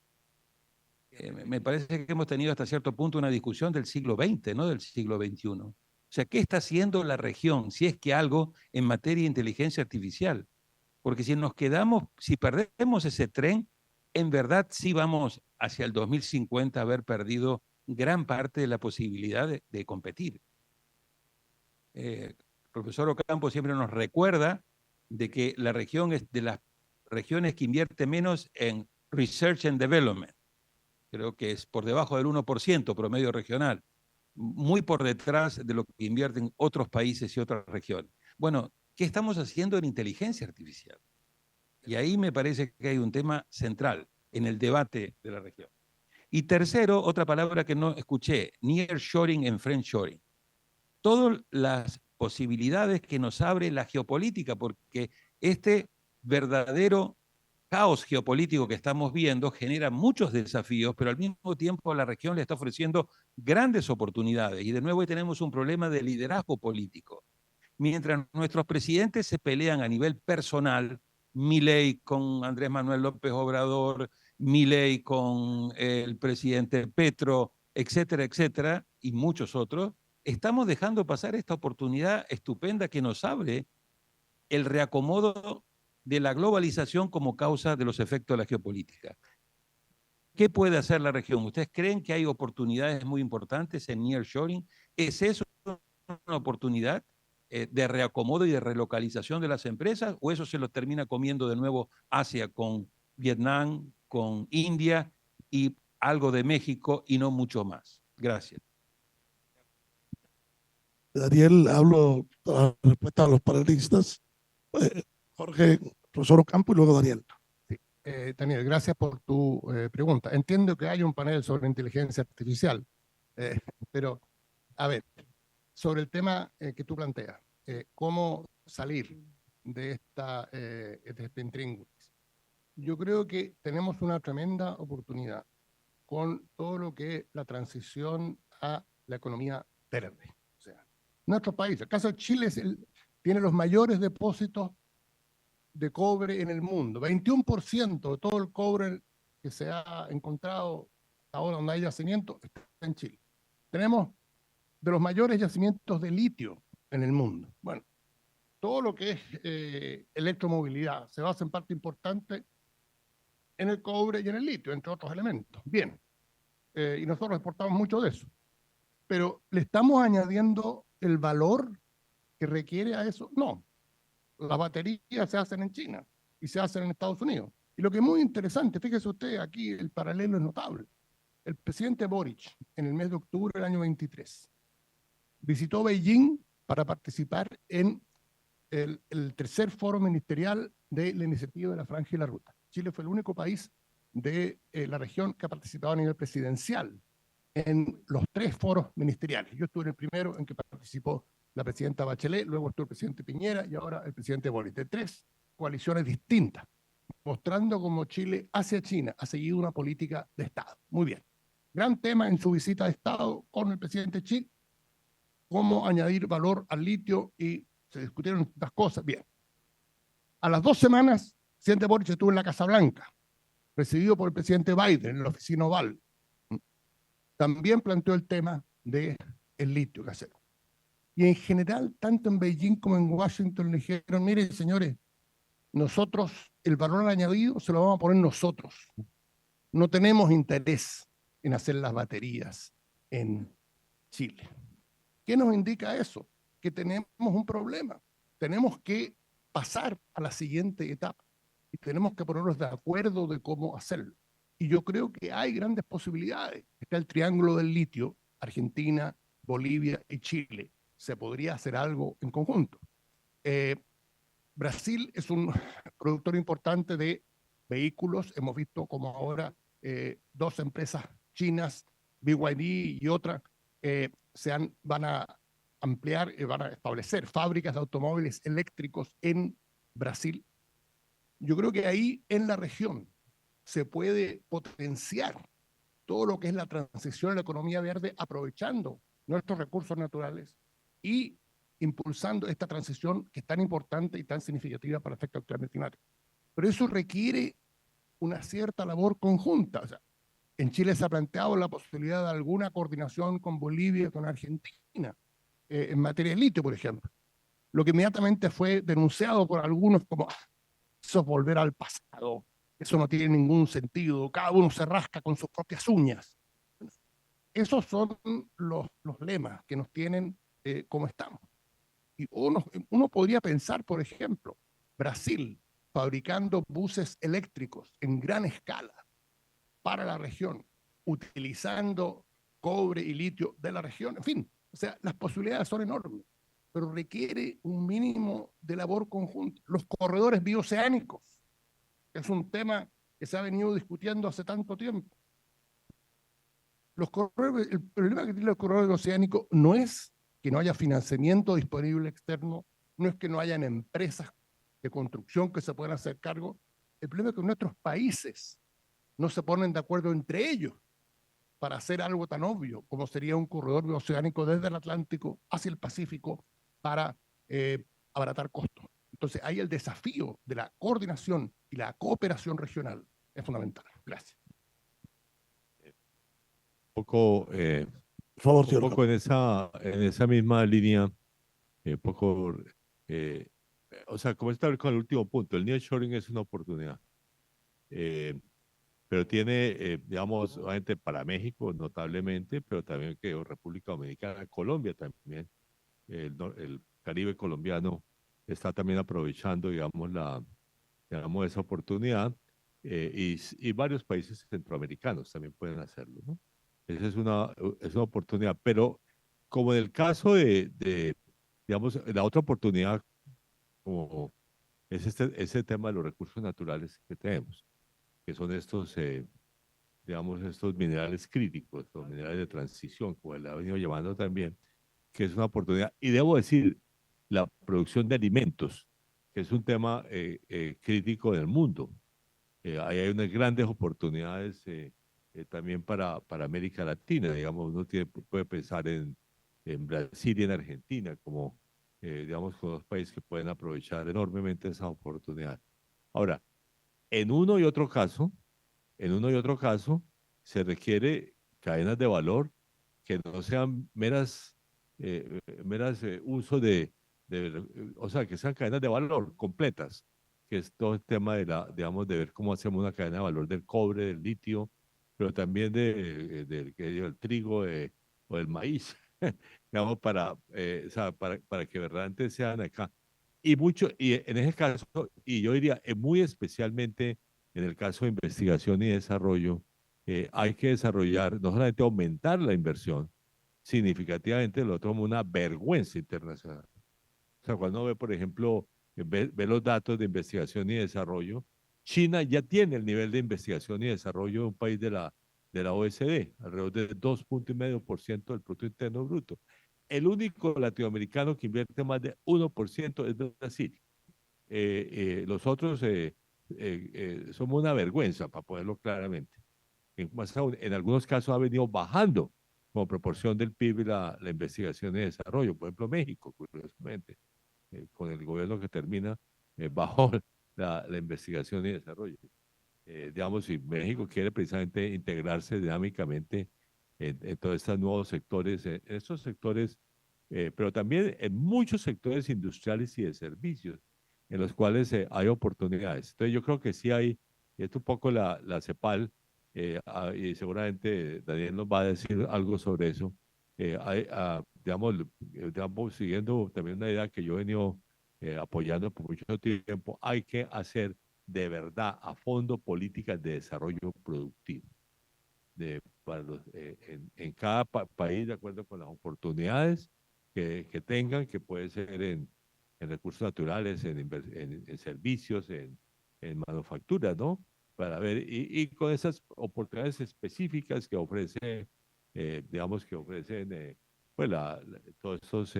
Me parece que hemos tenido hasta cierto punto una discusión del siglo XX, no del siglo XXI. O sea, ¿qué está haciendo la región, si es que algo, en materia de inteligencia artificial? Porque si nos quedamos, si perdemos ese tren, en verdad sí vamos hacia el 2050 a haber perdido gran parte de la posibilidad de competir. El profesor Ocampo siempre nos recuerda de que la región es de las regiones que invierte menos en Research and Development. Creo que es por debajo del 1% promedio regional, muy por detrás de lo que invierten otros países y otras regiones. Bueno, ¿qué estamos haciendo en inteligencia artificial? Y ahí me parece que hay un tema central en el debate de la región. Y tercero, otra palabra que no escuché: nearshoring and friendshoring. Todas las posibilidades que nos abre la geopolítica, porque este verdadero caos geopolítico que estamos viendo genera muchos desafíos, pero al mismo tiempo la región le está ofreciendo grandes oportunidades. Y de nuevo ahí tenemos un problema de liderazgo político. Mientras nuestros presidentes se pelean a nivel personal, Milei con Andrés Manuel López Obrador, Milei con el presidente Petro, etcétera, etcétera, y muchos otros, estamos dejando pasar esta oportunidad estupenda que nos abre el reacomodo de la globalización como causa de los efectos de la geopolítica. ¿Qué puede hacer la región? ¿Ustedes creen que hay oportunidades muy importantes en nearshoring? ¿Es eso una oportunidad de reacomodo y de relocalización de las empresas, o eso se lo termina comiendo de nuevo Asia con Vietnam, con India y algo de México y no mucho más? Gracias. Daniel, hablo para respuesta a los panelistas. Jorge, profesor Ocampo y luego Daniel. Sí. Daniel, gracias por tu pregunta. Entiendo que hay un panel sobre inteligencia artificial, pero a ver, sobre el tema que tú planteas, cómo salir de este intríngulis. Yo creo que tenemos una tremenda oportunidad con todo lo que es la transición a la economía verde. O sea, nuestro país, el caso de Chile, tiene los mayores depósitos de cobre en el mundo. 21% de todo el cobre que se ha encontrado ahora donde hay yacimientos está en Chile. Tenemos de los mayores yacimientos de litio en el mundo. Bueno, todo lo que es electromovilidad se basa en parte importante en el cobre y en el litio, entre otros elementos. Bien, y nosotros exportamos mucho de eso. Pero ¿le estamos añadiendo el valor que requiere a eso? No. Las baterías se hacen en China y se hacen en Estados Unidos. Y lo que es muy interesante, fíjese usted, aquí el paralelo es notable. El presidente Boric, en el mes de octubre del año 23, visitó Beijing para participar en el tercer foro ministerial de la iniciativa de la Franja y la Ruta. Chile fue el único país de la región que ha participado a nivel presidencial en los 3 foros ministeriales. Yo estuve en el primero en que participó la presidenta Bachelet, luego estuvo el presidente Piñera y ahora el presidente Boric, de 3 coaliciones distintas, mostrando cómo Chile hacia China ha seguido una política de Estado. Muy bien. Gran tema en su visita de Estado con el presidente Xi, cómo añadir valor al litio, y se discutieron estas cosas. Bien. A las 2 semanas, el presidente Boric estuvo en la Casa Blanca, recibido por el presidente Biden en la oficina Oval. También planteó el tema del litio casero. Y en general, tanto en Beijing como en Washington le dijeron, miren señores, nosotros el valor añadido se lo vamos a poner nosotros. No tenemos interés en hacer las baterías en Chile. ¿Qué nos indica eso? Que tenemos un problema. Tenemos que pasar a la siguiente etapa y tenemos que ponernos de acuerdo de cómo hacerlo. Y yo creo que hay grandes posibilidades. Está el triángulo del litio, Argentina, Bolivia y Chile. Se podría hacer algo en conjunto. Brasil es un productor importante de vehículos. Hemos visto como ahora 2 empresas chinas, BYD y otra, van a ampliar, van a establecer fábricas de automóviles eléctricos en Brasil. Yo creo que ahí en la región se puede potenciar todo lo que es la transición a la economía verde, aprovechando nuestros recursos naturales y impulsando esta transición que es tan importante y tan significativa para el efecto del cambio climático. Pero eso requiere una cierta labor conjunta. O sea, en Chile se ha planteado la posibilidad de alguna coordinación con Bolivia, con Argentina, en materia de litio, por ejemplo. Lo que inmediatamente fue denunciado por algunos como eso es volver al pasado, eso no tiene ningún sentido, cada uno se rasca con sus propias uñas. Esos son los lemas que nos tienen como estamos. Y uno podría pensar, por ejemplo, Brasil fabricando buses eléctricos en gran escala para la región, utilizando cobre y litio de la región. En fin, o sea, las posibilidades son enormes, pero requiere un mínimo de labor conjunta. Los corredores bioceánicos, que es un tema que se ha venido discutiendo hace tanto tiempo. El problema que tiene el corredor bioceánico no es que no haya financiamiento disponible externo, no es que no hayan empresas de construcción que se puedan hacer cargo. El problema es que nuestros países no se ponen de acuerdo entre ellos para hacer algo tan obvio como sería un corredor bioceánico desde el Atlántico hacia el Pacífico para abaratar costos. Entonces, ahí el desafío de la coordinación y la cooperación regional es fundamental. Gracias. Por favor, un poco en esa misma línea, o sea, como está con el último punto, el nearshoring es una oportunidad, pero tiene, digamos, obviamente para México notablemente, pero también que República Dominicana, Colombia también, el Caribe colombiano está también aprovechando, digamos, esa oportunidad, y varios países centroamericanos también pueden hacerlo, ¿no? Esa es una oportunidad, pero como en el caso digamos, la otra oportunidad, como es ese tema de los recursos naturales que tenemos, que son digamos, estos minerales críticos, los minerales de transición, como le ha venido llamando también, que es una oportunidad. Y debo decir, la producción de alimentos, que es un tema crítico del mundo. Ahí hay unas grandes oportunidades también para América Latina. Digamos, uno puede pensar en Brasil y en Argentina como, digamos, como 2 países que pueden aprovechar enormemente esa oportunidad. Ahora, en uno y otro caso, se requiere cadenas de valor que no sean meras uso o sea, que sean cadenas de valor completas, que es todo el tema de digamos, de ver cómo hacemos una cadena de valor del cobre, del litio, pero también del trigo o del maíz, digamos, o sea, para que verdaderamente sean acá. Y en ese caso, y yo diría, muy especialmente en el caso de investigación y desarrollo, hay que desarrollar, no solamente aumentar la inversión significativamente, lo tomo una vergüenza internacional. O sea, cuando ve, por ejemplo, ve los datos de investigación y desarrollo, China ya tiene el nivel de investigación y desarrollo de un país de la OECD, alrededor del 2,5% del Producto Interno Bruto. El único latinoamericano que invierte más de 1% es Brasil. Los otros somos una vergüenza, para ponerlo claramente. Más aún, en algunos casos ha venido bajando como proporción del PIB la investigación y desarrollo. Por ejemplo, México, curiosamente, con el gobierno que termina, bajó la investigación y desarrollo. Digamos, si México quiere precisamente integrarse dinámicamente en todos estos nuevos sectores, en estos sectores, pero también en muchos sectores industriales y de servicios, en los cuales hay oportunidades. Entonces, yo creo que sí hay, y esto un poco la CEPAL, y seguramente Daniel nos va a decir algo sobre eso. Digamos, siguiendo también una idea que yo he venido apoyando por mucho tiempo, hay que hacer de verdad a fondo políticas de desarrollo productivo en cada país, de acuerdo con las oportunidades que tengan, que puede ser en recursos naturales, en servicios, en manufacturas, ¿no? Para ver, y con esas oportunidades específicas que ofrece, digamos, que ofrecen pues todos estos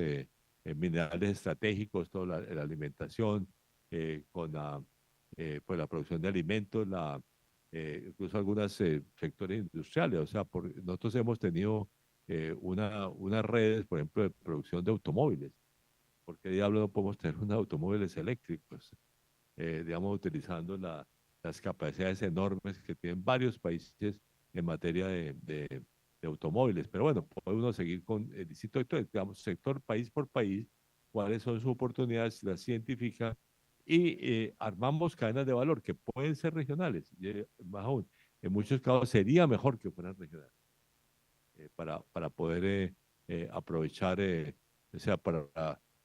minerales estratégicos, toda la alimentación, con pues la producción de alimentos, incluso algunos sectores industriales. O sea, nosotros hemos tenido unas redes, por ejemplo, de producción de automóviles. ¿Por qué diablos no podemos tener unos automóviles eléctricos? Digamos, utilizando las capacidades enormes que tienen varios países en materia de automóviles. Pero bueno, puede uno seguir con el distrito, digamos, sector país por país, cuáles son sus oportunidades, las identifica y armamos cadenas de valor que pueden ser regionales. Más aún, en muchos casos sería mejor que fueran regionales para poder aprovechar, o sea,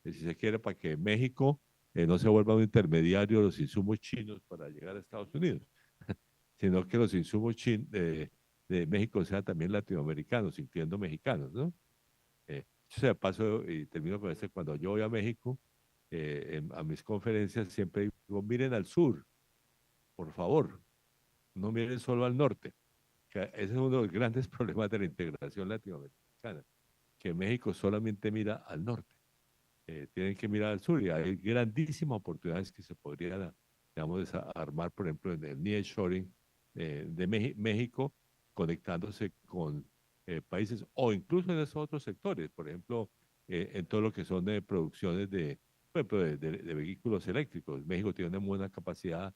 si se quiere, para que México no se vuelva un intermediario de los insumos chinos para llegar a Estados Unidos, sino que los insumos de México sean también latinoamericanos, incluyendo mexicanos, ¿no? O sea, paso y termino con este, cuando yo voy a México, a mis conferencias siempre digo, miren al sur, por favor, no miren solo al norte. Que ese es uno de los grandes problemas de la integración latinoamericana, que México solamente mira al norte. Tienen que mirar al sur y hay grandísimas oportunidades que se podrían, digamos, armar, por ejemplo, en el nearshoring de México, conectándose con países o incluso en esos otros sectores, por ejemplo, en todo lo que son producciones por ejemplo, de vehículos eléctricos. México tiene una buena capacidad,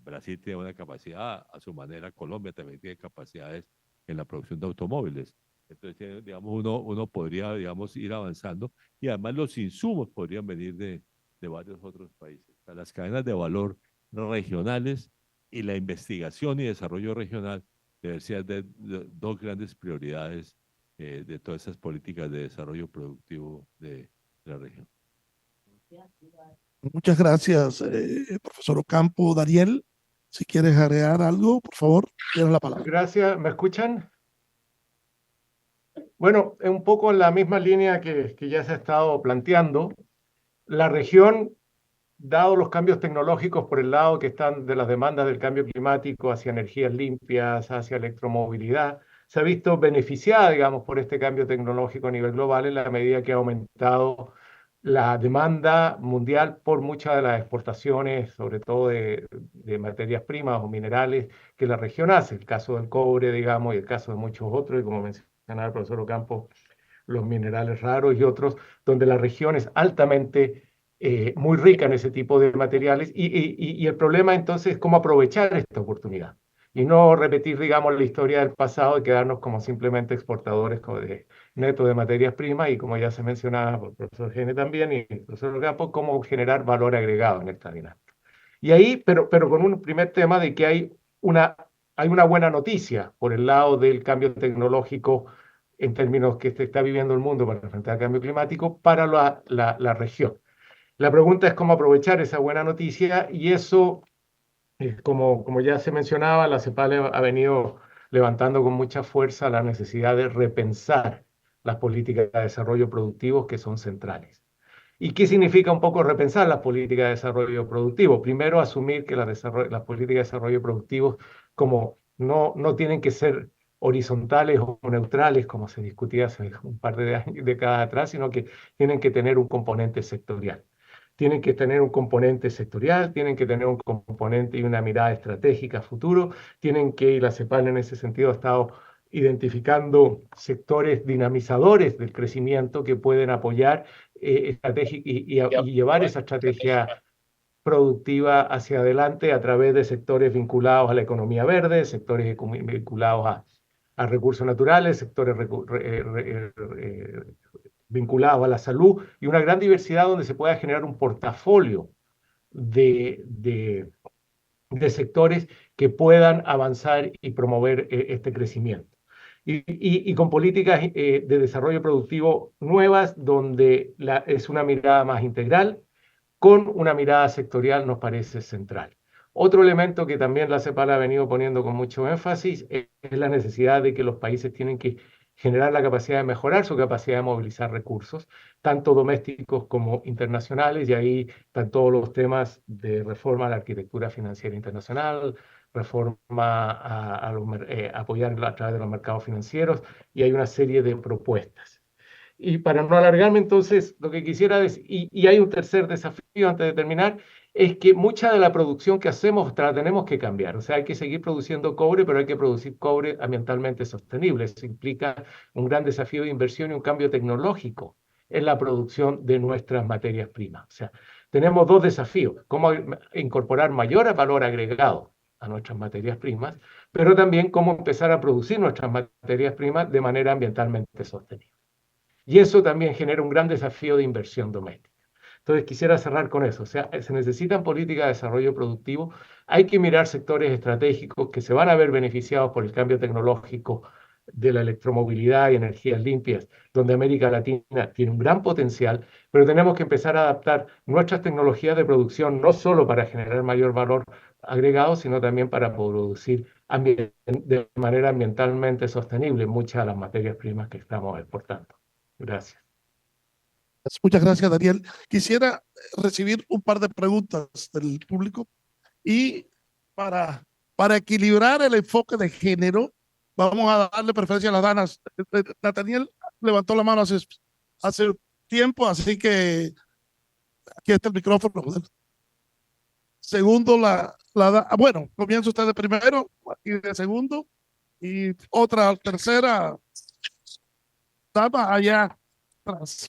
Brasil tiene una capacidad a su manera, Colombia también tiene capacidades en la producción de automóviles. Entonces, digamos, uno podría, digamos, ir avanzando y además los insumos podrían venir de varios otros países. O sea, las cadenas de valor regionales y la investigación y desarrollo regional deben ser dos grandes prioridades de todas esas políticas de desarrollo productivo de la región. Muchas gracias, profesor Ocampo. Daniel, si quieres agregar algo, por favor, tienes la palabra. Gracias. ¿Me escuchan? Bueno, un poco en la misma línea que ya se ha estado planteando, la región, dado los cambios tecnológicos por el lado que están de las demandas del cambio climático hacia energías limpias, hacia electromovilidad, se ha visto beneficiada, digamos, por este cambio tecnológico a nivel global en la medida que ha aumentado la demanda mundial por muchas de las exportaciones, sobre todo de materias primas o minerales que la región hace. El caso del cobre, digamos, y el caso de muchos otros, y como mencionaba el profesor Ocampo, los minerales raros y otros, donde la región es altamente muy rica en ese tipo de materiales y el problema entonces es cómo aprovechar esta oportunidad y no repetir, digamos, la historia del pasado y quedarnos como simplemente exportadores netos de materias primas y como ya se mencionaba por el profesor Gene también y el profesor Ocampo, cómo generar valor agregado en esta dinámica. Y ahí, pero con un primer tema de que hay una buena noticia por el lado del cambio tecnológico en términos que se está viviendo el mundo para enfrentar el cambio climático para la región. La pregunta es cómo aprovechar esa buena noticia y eso, como ya se mencionaba, la CEPAL ha venido levantando con mucha fuerza la necesidad de repensar las políticas de desarrollo productivo que son centrales. ¿Y qué significa un poco repensar las políticas de desarrollo productivo? Primero, asumir que las políticas de desarrollo productivo como no tienen que ser horizontales o neutrales, como se discutía hace un par de décadas atrás, sino que tienen que tener un componente sectorial. Tienen que tener un componente sectorial, tienen que tener un componente y una mirada estratégica a futuro, tienen que, y la CEPAL en ese sentido ha estado identificando sectores dinamizadores del crecimiento que pueden apoyar y llevar esa estrategia productiva hacia adelante a través de sectores vinculados a la economía verde, sectores vinculados a recursos naturales, sectores vinculados a la salud y una gran diversidad donde se pueda generar un portafolio de sectores que puedan avanzar y promover este crecimiento. Y con políticas de desarrollo productivo nuevas, donde es una mirada más integral, con una mirada sectorial nos parece central. Otro elemento que también la CEPAL ha venido poniendo con mucho énfasis es la necesidad de que los países tienen que generar la capacidad de mejorar su capacidad de movilizar recursos, tanto domésticos como internacionales, y ahí están todos los temas de reforma a la arquitectura financiera internacional, reforma apoyar a través de los mercados financieros, y hay una serie de propuestas. Y para no alargarme, entonces, lo que quisiera decir, y hay un tercer desafío antes de terminar, es que mucha de la producción que hacemos la tenemos que cambiar. O sea, hay que seguir produciendo cobre, pero hay que producir cobre ambientalmente sostenible. Eso implica un gran desafío de inversión y un cambio tecnológico en la producción de nuestras materias primas. O sea, tenemos dos desafíos: cómo incorporar mayor valor agregado a nuestras materias primas, pero también cómo empezar a producir nuestras materias primas de manera ambientalmente sostenible. Y eso también genera un gran desafío de inversión doméstica. Entonces, quisiera cerrar con eso. O sea, se necesitan políticas de desarrollo productivo. Hay que mirar sectores estratégicos que se van a ver beneficiados por el cambio tecnológico de la electromovilidad y energías limpias, donde América Latina tiene un gran potencial, pero tenemos que empezar a adaptar nuestras tecnologías de producción no solo para generar mayor valor agregado, sino también para producir de manera ambientalmente sostenible muchas de las materias primas que estamos exportando. Gracias. Muchas gracias, Daniel. Quisiera recibir un par de preguntas del público y para equilibrar el enfoque de género, vamos a darle preferencia a las damas. Nathaniel levantó la mano hace tiempo, así que aquí está el micrófono. Segundo, bueno, comienza usted de primero y de segundo, y otra tercera dama allá atrás.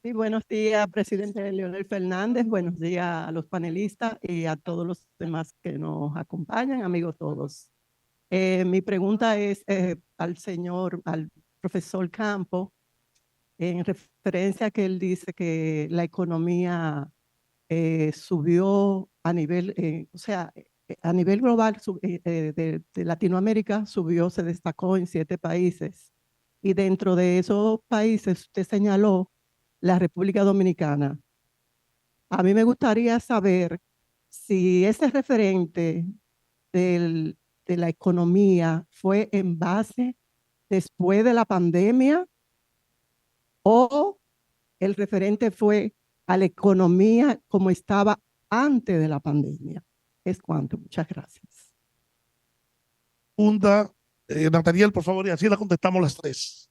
Sí, buenos días, presidente Leonel Fernández. Buenos días a los panelistas y a todos los demás que nos acompañan, amigos todos. Mi pregunta es al profesor Campo, en referencia a que él dice que la economía subió a nivel, a nivel global de Latinoamérica subió, se destacó en 7 países. Y dentro de esos países usted señaló la República Dominicana. A mí me gustaría saber si ese referente de la economía fue en base después de la pandemia o el referente fue a la economía como estaba antes de la pandemia. Es cuanto. Muchas gracias. Segunda, Nathaniel, por favor, y así la contestamos las 3.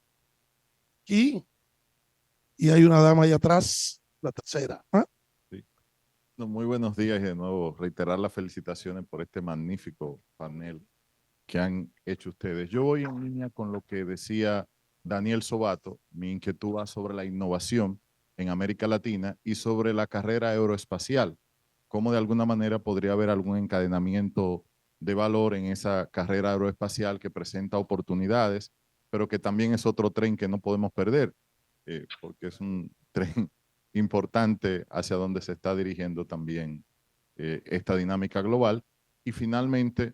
Y hay una dama ahí atrás, la tercera. ¿Ah? Sí. No, muy buenos días y de nuevo reiterar las felicitaciones por este magnífico panel que han hecho ustedes. Yo voy en línea con lo que decía Daniel Sobato. Mi inquietud va sobre la innovación en América Latina y sobre la carrera aeroespacial. Cómo de alguna manera podría haber algún encadenamiento de valor en esa carrera aeroespacial que presenta oportunidades, pero que también es otro tren que no podemos perder. Porque es un tren importante hacia donde se está dirigiendo también esta dinámica global. Y finalmente,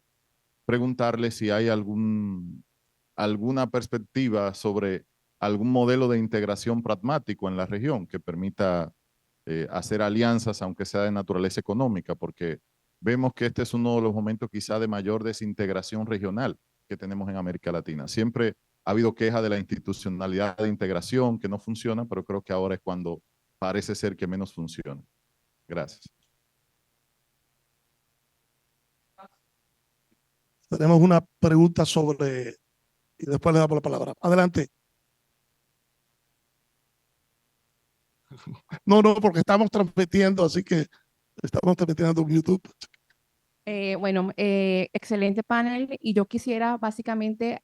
preguntarle si hay alguna perspectiva sobre algún modelo de integración pragmático en la región que permita hacer alianzas, aunque sea de naturaleza económica, porque vemos que este es uno de los momentos quizá de mayor desintegración regional que tenemos en América Latina. Siempre ha habido queja de la institucionalidad de integración que no funciona, pero creo que ahora es cuando parece ser que menos funciona. Gracias. Tenemos una pregunta sobre, y después le damos la palabra. Adelante. No, porque estamos transmitiendo, así que estamos transmitiendo en YouTube. Excelente panel y yo quisiera básicamente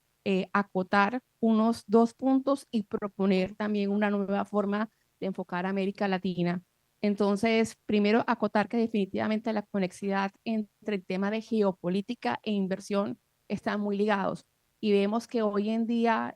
acotar unos 2 puntos y proponer también una nueva forma de enfocar a América Latina. Entonces, primero acotar que definitivamente la conexidad entre el tema de geopolítica e inversión están muy ligados y vemos que hoy en día,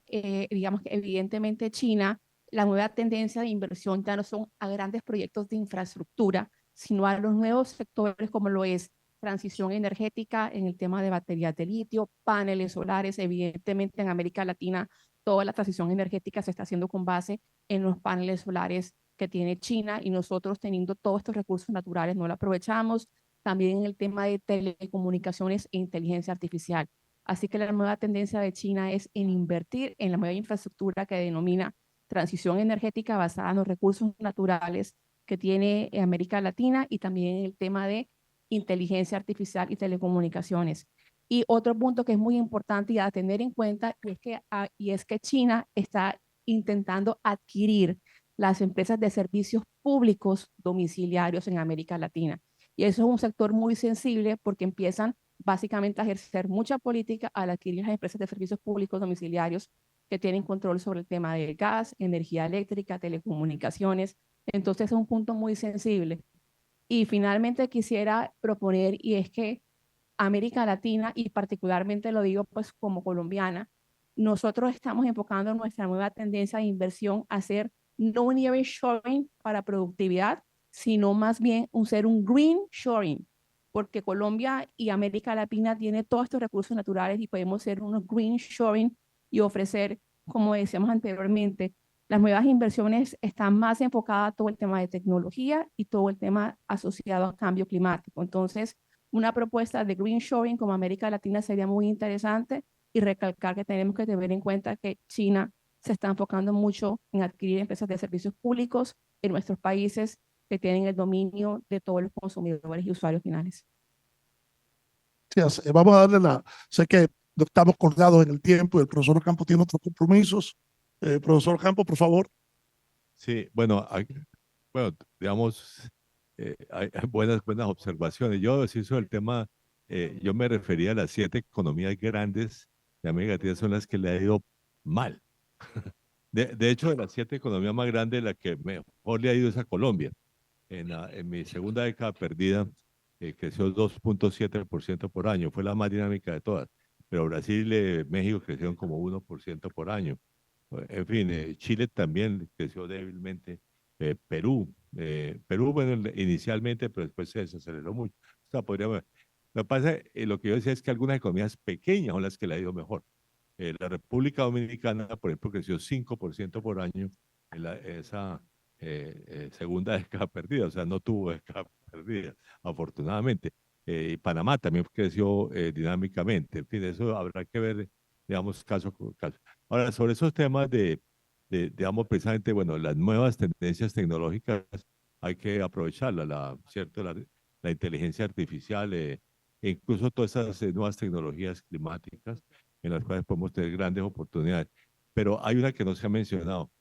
digamos que evidentemente China, la nueva tendencia de inversión ya no son a grandes proyectos de infraestructura, sino a los nuevos sectores como lo es transición energética en el tema de baterías de litio, paneles solares. Evidentemente en América Latina toda la transición energética se está haciendo con base en los paneles solares que tiene China y nosotros teniendo todos estos recursos naturales no lo aprovechamos. También en el tema de telecomunicaciones e inteligencia artificial. Así que la nueva tendencia de China es en invertir en la nueva infraestructura que denomina transición energética basada en los recursos naturales que tiene América Latina y también en el tema de inteligencia artificial y telecomunicaciones. Y otro punto que es muy importante y a tener en cuenta y es que China está intentando adquirir las empresas de servicios públicos domiciliarios en América Latina. Y eso es un sector muy sensible porque empiezan básicamente a ejercer mucha política al adquirir las empresas de servicios públicos domiciliarios que tienen control sobre el tema del gas, energía eléctrica, telecomunicaciones. Entonces es un punto muy sensible. Y finalmente quisiera proponer, y es que América Latina, y particularmente lo digo pues como colombiana, nosotros estamos enfocando nuestra nueva tendencia de inversión a ser no nearshoring para productividad, sino más bien ser un green shoring, porque Colombia y América Latina tiene todos estos recursos naturales y podemos ser unos green shoring y ofrecer, como decíamos anteriormente, las nuevas inversiones están más enfocadas a todo el tema de tecnología y todo el tema asociado al cambio climático. Entonces, una propuesta de green shoring como América Latina sería muy interesante y recalcar que tenemos que tener en cuenta que China se está enfocando mucho en adquirir empresas de servicios públicos en nuestros países que tienen el dominio de todos los consumidores y usuarios finales. Vamos a darle sé que estamos colgados en el tiempo y el profesor Campo tiene otros compromisos. Profesor Campo, por favor. Sí, bueno, digamos, hay buenas observaciones. Yo decía sobre el tema, yo me refería a las 7 economías grandes de América Latina, son las que le ha ido mal. De hecho, de las 7 economías más grandes, la que mejor le ha ido es a Colombia. En mi segunda década perdida, creció 2.7% por año, fue la más dinámica de todas. Pero Brasil y México crecieron como 1% por año. En fin, Chile también creció débilmente. Perú, bueno, inicialmente, pero después se desaceleró mucho. O sea, lo que pasa, lo que yo decía es que algunas economías pequeñas son las que le ha ido mejor. La República Dominicana, por ejemplo, creció 5% por año en esa segunda década perdida, o sea, no tuvo década perdida, afortunadamente. Y Panamá también creció dinámicamente. En fin, eso habrá que ver, digamos, caso por caso. Ahora, sobre esos temas digamos, precisamente, bueno, las nuevas tendencias tecnológicas hay que aprovecharlas, ¿cierto? La inteligencia artificial, e incluso todas esas nuevas tecnologías climáticas en las cuales podemos tener grandes oportunidades. Pero hay una que no se ha mencionado,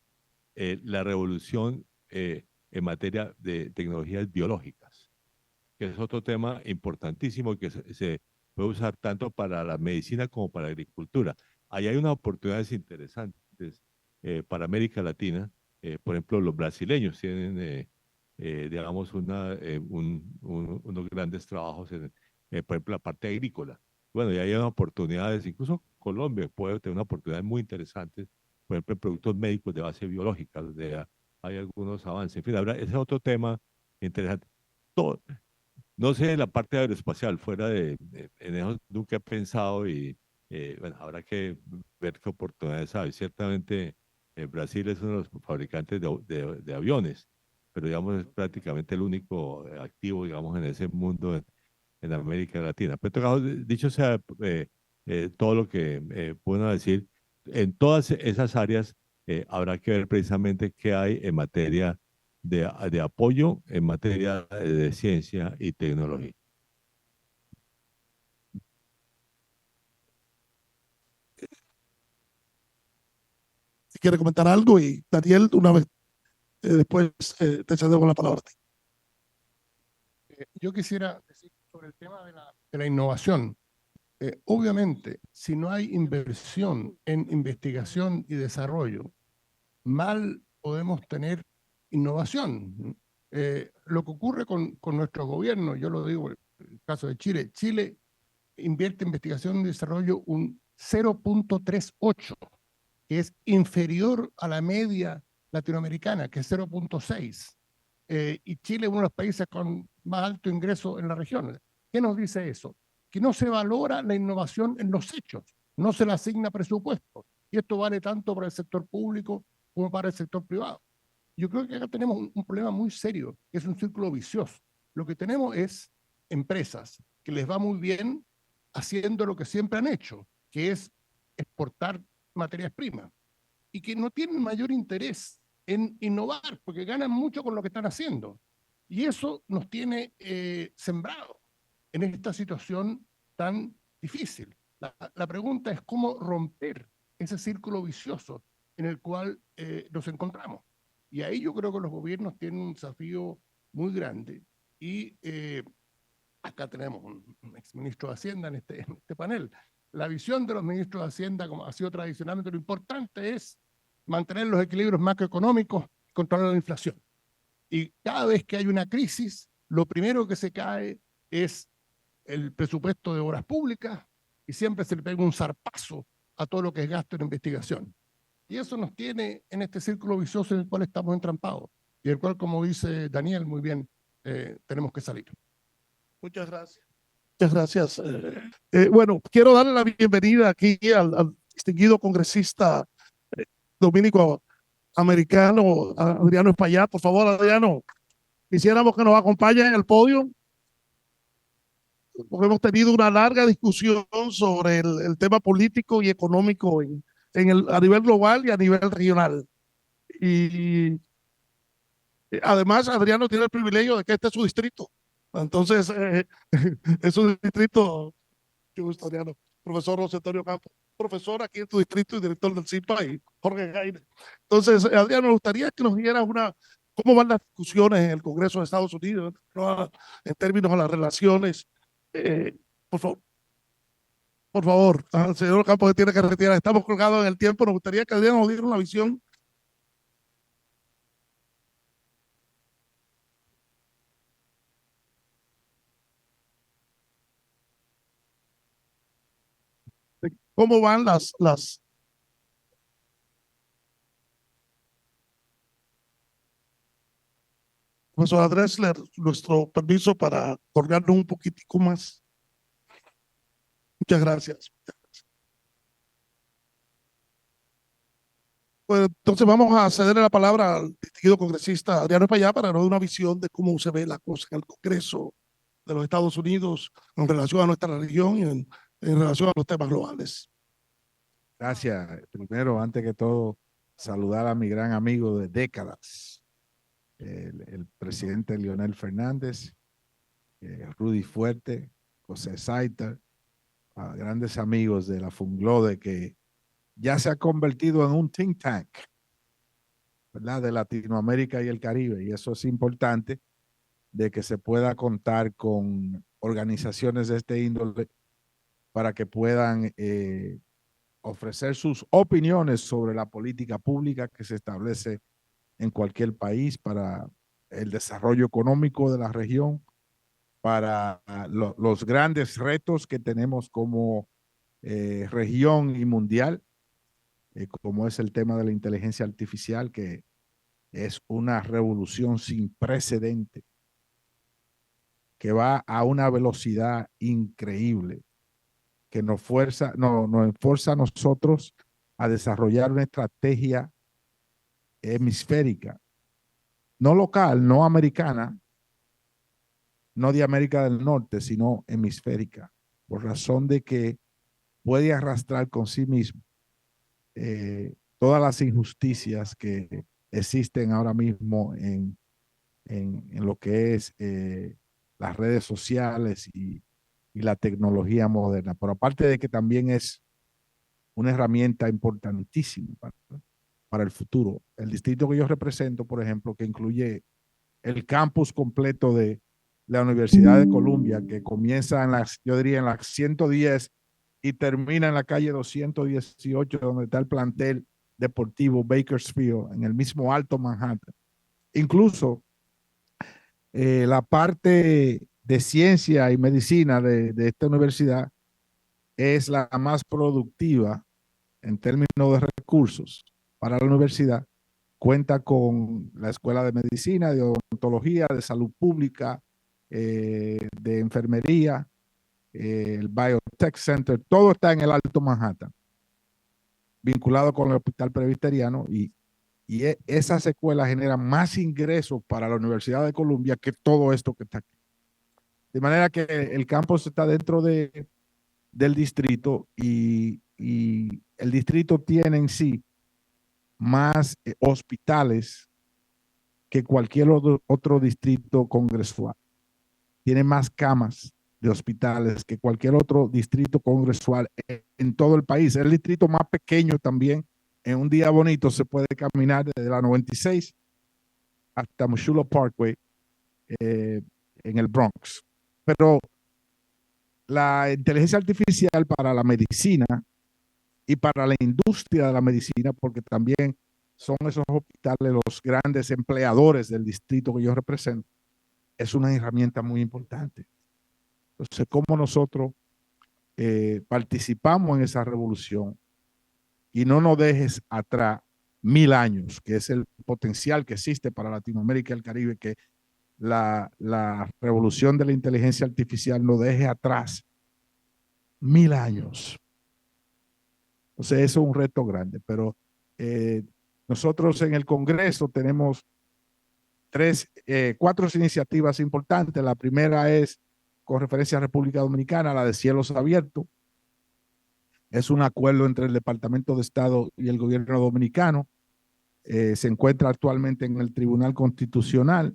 la revolución en materia de tecnologías biológicas, que es otro tema importantísimo que se puede usar tanto para la medicina como para la agricultura. Ahí hay unas oportunidades interesantes para América Latina. Por ejemplo, los brasileños tienen, digamos, unos grandes trabajos por ejemplo, la parte agrícola. Bueno, y hay unas oportunidades, incluso Colombia puede tener una oportunidad muy interesante, por ejemplo, en productos médicos de base biológica, donde hay algunos avances. En fin, ese es otro tema interesante. No sé la parte aeroespacial, en eso nunca he pensado y bueno, habrá que ver qué oportunidades hay. Ciertamente Brasil es uno de los fabricantes de aviones, pero digamos es prácticamente el único activo, digamos, en ese mundo en América Latina. Pero en todo caso, dicho sea todo lo que puedo decir, en todas esas áreas habrá que ver precisamente qué hay en materia de apoyo, en materia de ciencia y tecnología. Si quiere comentar algo, y Daniel, una vez después te cedo con la palabra. Yo quisiera decir sobre el tema de la innovación. Obviamente, si no hay inversión en investigación y desarrollo, mal podemos tener innovación. Lo que ocurre con nuestro gobierno, yo lo digo, el caso de Chile, Chile invierte en investigación y desarrollo un 0.38, que es inferior a la media latinoamericana, que es 0.6. Y Chile es uno de los países con más alto ingreso en la región. ¿Qué nos dice eso? Que no se valora la innovación en los hechos, no se le asigna presupuesto. Y esto vale tanto para el sector público como para el sector privado. Yo creo que acá tenemos un problema muy serio, que es un círculo vicioso. Lo que tenemos es empresas que les va muy bien haciendo lo que siempre han hecho, que es exportar materias primas, y que no tienen mayor interés en innovar, porque ganan mucho con lo que están haciendo. Y eso nos tiene sembrado en esta situación tan difícil. La pregunta es cómo romper ese círculo vicioso en el cual nos encontramos. Y ahí yo creo que los gobiernos tienen un desafío muy grande. Y acá tenemos un exministro de Hacienda en este panel. La visión de los ministros de Hacienda, como ha sido tradicionalmente, lo importante es mantener los equilibrios macroeconómicos y controlar la inflación. Y cada vez que hay una crisis, lo primero que se cae es el presupuesto de obras públicas y siempre se le pega un zarpazo a todo lo que es gasto en investigación. Y eso nos tiene en este círculo vicioso en el cual estamos entrampados y el cual, como dice Daniel muy bien, tenemos que salir. Muchas gracias. Muchas gracias. Bueno, quiero darle la bienvenida aquí al distinguido congresista dominico americano, Adriano Espaillat. Por favor, Adriano, quisiéramos que nos acompañe en el podio, porque hemos tenido una larga discusión sobre el tema político y económico a nivel global y a nivel regional. Y además, Adriano tiene el privilegio de que este es su distrito. Entonces, es un distrito, mucho gusto, Adriano. Profesor José Antonio Campos, profesor aquí en tu distrito y director del CIPA, y Jorge Gaines. Entonces, Adriano, me gustaría que nos dieras cómo van las discusiones en el Congreso de Estados Unidos, ¿no? En términos de las relaciones. Por favor. Por favor, al señor Campos que tiene que retirar. Estamos colgados en el tiempo. Nos gustaría que Adriano nos diera una visión. ¿Cómo van Profesora Dressler, nuestro permiso para colgarnos un poquitico más? Muchas gracias. Pues entonces vamos a cederle la palabra al distinguido congresista Adriano Espaillat para dar una visión de cómo se ve la cosa en el Congreso de los Estados Unidos en relación a nuestra región y en relación a los temas globales. Gracias. Primero, antes que todo, saludar a mi gran amigo de décadas, el presidente Leonel Fernández, Rudy Fuerte, José Saiter, a grandes amigos de la FUNGLODE, que ya se ha convertido en un think tank, ¿verdad?, de Latinoamérica y el Caribe, y eso es importante, de que se pueda contar con organizaciones de este índole para que puedan ofrecer sus opiniones sobre la política pública que se establece en cualquier país para el desarrollo económico de la región, para los grandes retos que tenemos como región y mundial, como es el tema de la inteligencia artificial, que es una revolución sin precedente que va a una velocidad increíble, que nos fuerza a nosotros a desarrollar una estrategia hemisférica, no local, no americana, no de América del Norte, sino hemisférica, por razón de que puede arrastrar con sí mismo todas las injusticias que existen ahora mismo en lo que es las redes sociales y la tecnología moderna. Pero aparte de que también es una herramienta importantísima para el futuro. El distrito que yo represento, por ejemplo, que incluye el campus completo de la Universidad de Columbia, que comienza yo diría en la 110 y termina en la calle 218, donde está el plantel deportivo Bakersfield, en el mismo Alto Manhattan. Incluso la parte de ciencia y medicina de esta universidad es la más productiva en términos de recursos para la universidad. Cuenta con la Escuela de Medicina, de Odontología, de Salud Pública, de Enfermería, el Biotech Center, todo está en el Alto Manhattan, vinculado con el Hospital Presbiteriano, y esas escuelas generan más ingresos para la Universidad de Columbia que todo esto que está aquí. De manera que el campus está dentro del distrito y el distrito tiene en sí más hospitales que cualquier otro distrito congresual. Tiene más camas de hospitales que cualquier otro distrito congresual en todo el país. Es el distrito más pequeño también. En un día bonito se puede caminar desde la 96 hasta Moshulu Parkway en el Bronx. Pero la inteligencia artificial para la medicina y para la industria de la medicina, porque también son esos hospitales los grandes empleadores del distrito que yo represento, es una herramienta muy importante. Entonces, ¿cómo nosotros participamos en esa revolución? Y no nos dejes atrás 1000 años, que es el potencial que existe para Latinoamérica y el Caribe, que la revolución de la inteligencia artificial nos deje atrás 1000 años. Entonces, eso es un reto grande, pero nosotros en el Congreso tenemos 4 iniciativas importantes. La primera es con referencia a República Dominicana, la de Cielos Abiertos. Es un acuerdo entre el Departamento de Estado y el gobierno dominicano. Se encuentra actualmente en el Tribunal Constitucional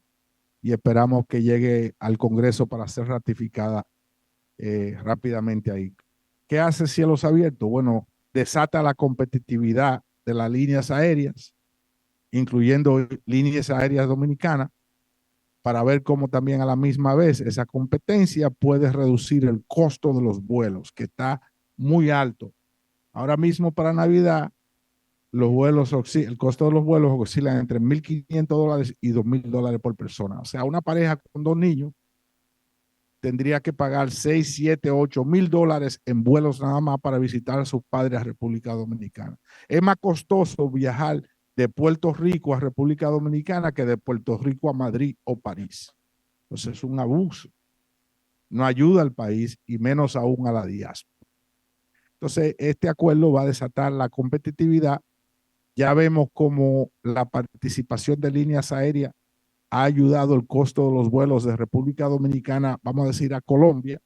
y esperamos que llegue al Congreso para ser ratificada rápidamente ahí. ¿Qué hace Cielos Abiertos? Bueno, desata la competitividad de las líneas aéreas, incluyendo líneas aéreas dominicanas, para ver cómo también a la misma vez esa competencia puede reducir el costo de los vuelos, que está muy alto. Ahora mismo para Navidad, el costo de los vuelos oscila entre $1,500 y $2,000 por persona. O sea, una pareja con 2 niños tendría que pagar $6,000, $7,000, $8,000 en vuelos nada más para visitar a sus padres a República Dominicana. Es más costoso viajar de Puerto Rico a República Dominicana que de Puerto Rico a Madrid o París. Entonces es un abuso. No ayuda al país y menos aún a la diáspora. Entonces este acuerdo va a desatar la competitividad. Ya vemos cómo la participación de líneas aéreas ha ayudado el costo de los vuelos de República Dominicana, vamos a decir, a Colombia.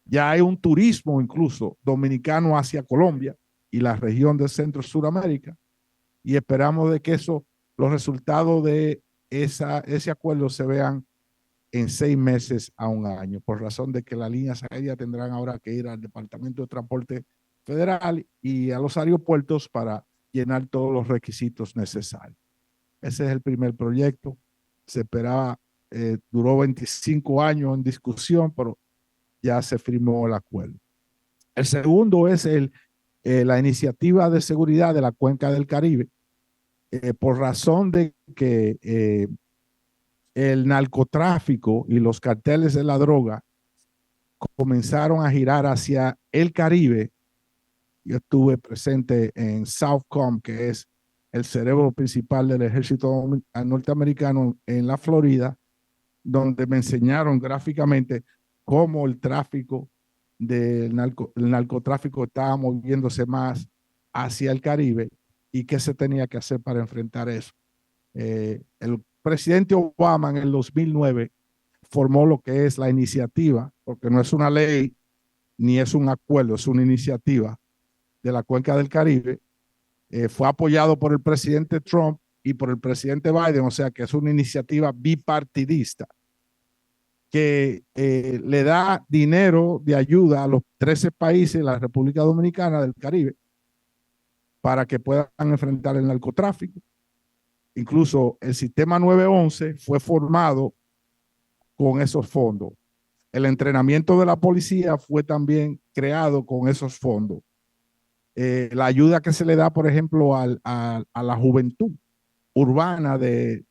Ya hay un turismo incluso dominicano hacia Colombia y la región de Centro Suramérica, y esperamos de que los resultados de ese acuerdo se vean en 6 meses a 1 año, por razón de que las líneas aéreas tendrán ahora que ir al Departamento de Transporte Federal y a los aeropuertos para llenar todos los requisitos necesarios. Ese es el primer proyecto. Se esperaba, duró 25 años en discusión, pero ya se firmó el acuerdo. El segundo es la iniciativa de seguridad de la Cuenca del Caribe, por razón de que el narcotráfico y los carteles de la droga comenzaron a girar hacia el Caribe. Yo estuve presente en Southcom, que es el cerebro principal del ejército norteamericano en la Florida, donde me enseñaron gráficamente cómo el tráfico el narcotráfico estaba moviéndose más hacia el Caribe y qué se tenía que hacer para enfrentar eso. El presidente Obama en el 2009 formó lo que es la iniciativa, porque no es una ley ni es un acuerdo, es una iniciativa de la Cuenca del Caribe. Fue apoyado por el presidente Trump y por el presidente Biden, o sea que es una iniciativa bipartidista que le da dinero de ayuda a los 13 países de la República Dominicana del Caribe para que puedan enfrentar el narcotráfico. Incluso el sistema 911 fue formado con esos fondos. El entrenamiento de la policía fue también creado con esos fondos. La ayuda que se le da, por ejemplo, a la juventud urbana de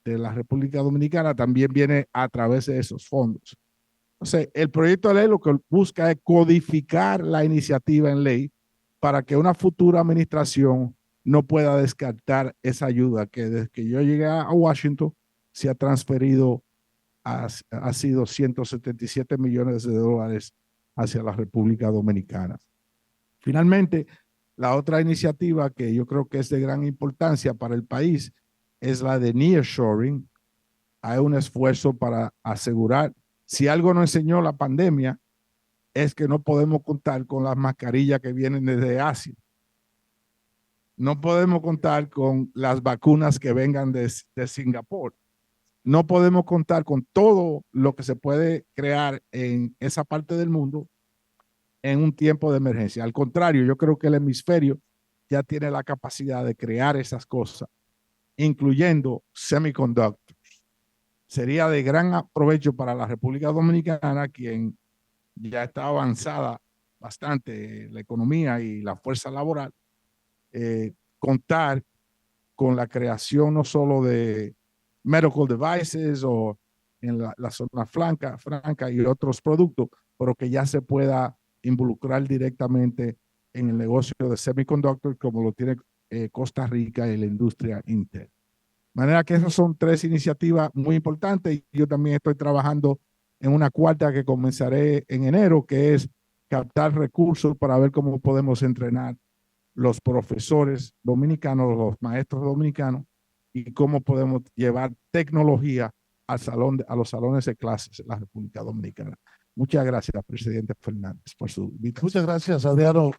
la República Dominicana también viene a través de esos fondos. Entonces, el proyecto de ley lo que busca es codificar la iniciativa en ley para que una futura administración no pueda descartar esa ayuda que desde que yo llegué a Washington se ha transferido, ha sido 177 millones de dólares hacia la República Dominicana. Finalmente, la otra iniciativa que yo creo que es de gran importancia para el país es la de nearshoring. Hay un esfuerzo para asegurar, si algo nos enseñó la pandemia, es que no podemos contar con las mascarillas que vienen desde Asia. No podemos contar con las vacunas que vengan de Singapur. No podemos contar con todo lo que se puede crear en esa parte del mundo en un tiempo de emergencia. Al contrario, yo creo que el hemisferio ya tiene la capacidad de crear esas cosas, incluyendo semiconductors. Sería de gran provecho para la República Dominicana, quien ya está avanzada bastante la economía y la fuerza laboral, contar con la creación no solo de medical devices o en la zona franca y otros productos, pero que ya se pueda involucrar directamente en el negocio de semiconductors como lo tiene Costa Rica y la industria Intel. De manera que esas son tres iniciativas muy importantes y yo también estoy trabajando en una cuarta que comenzaré en enero, que es captar recursos para ver cómo podemos entrenar los profesores dominicanos, los maestros dominicanos y cómo podemos llevar tecnología a los salones de clases en la República Dominicana. Muchas gracias, presidente Fernández, por su invitación. Muchas gracias, Adriano.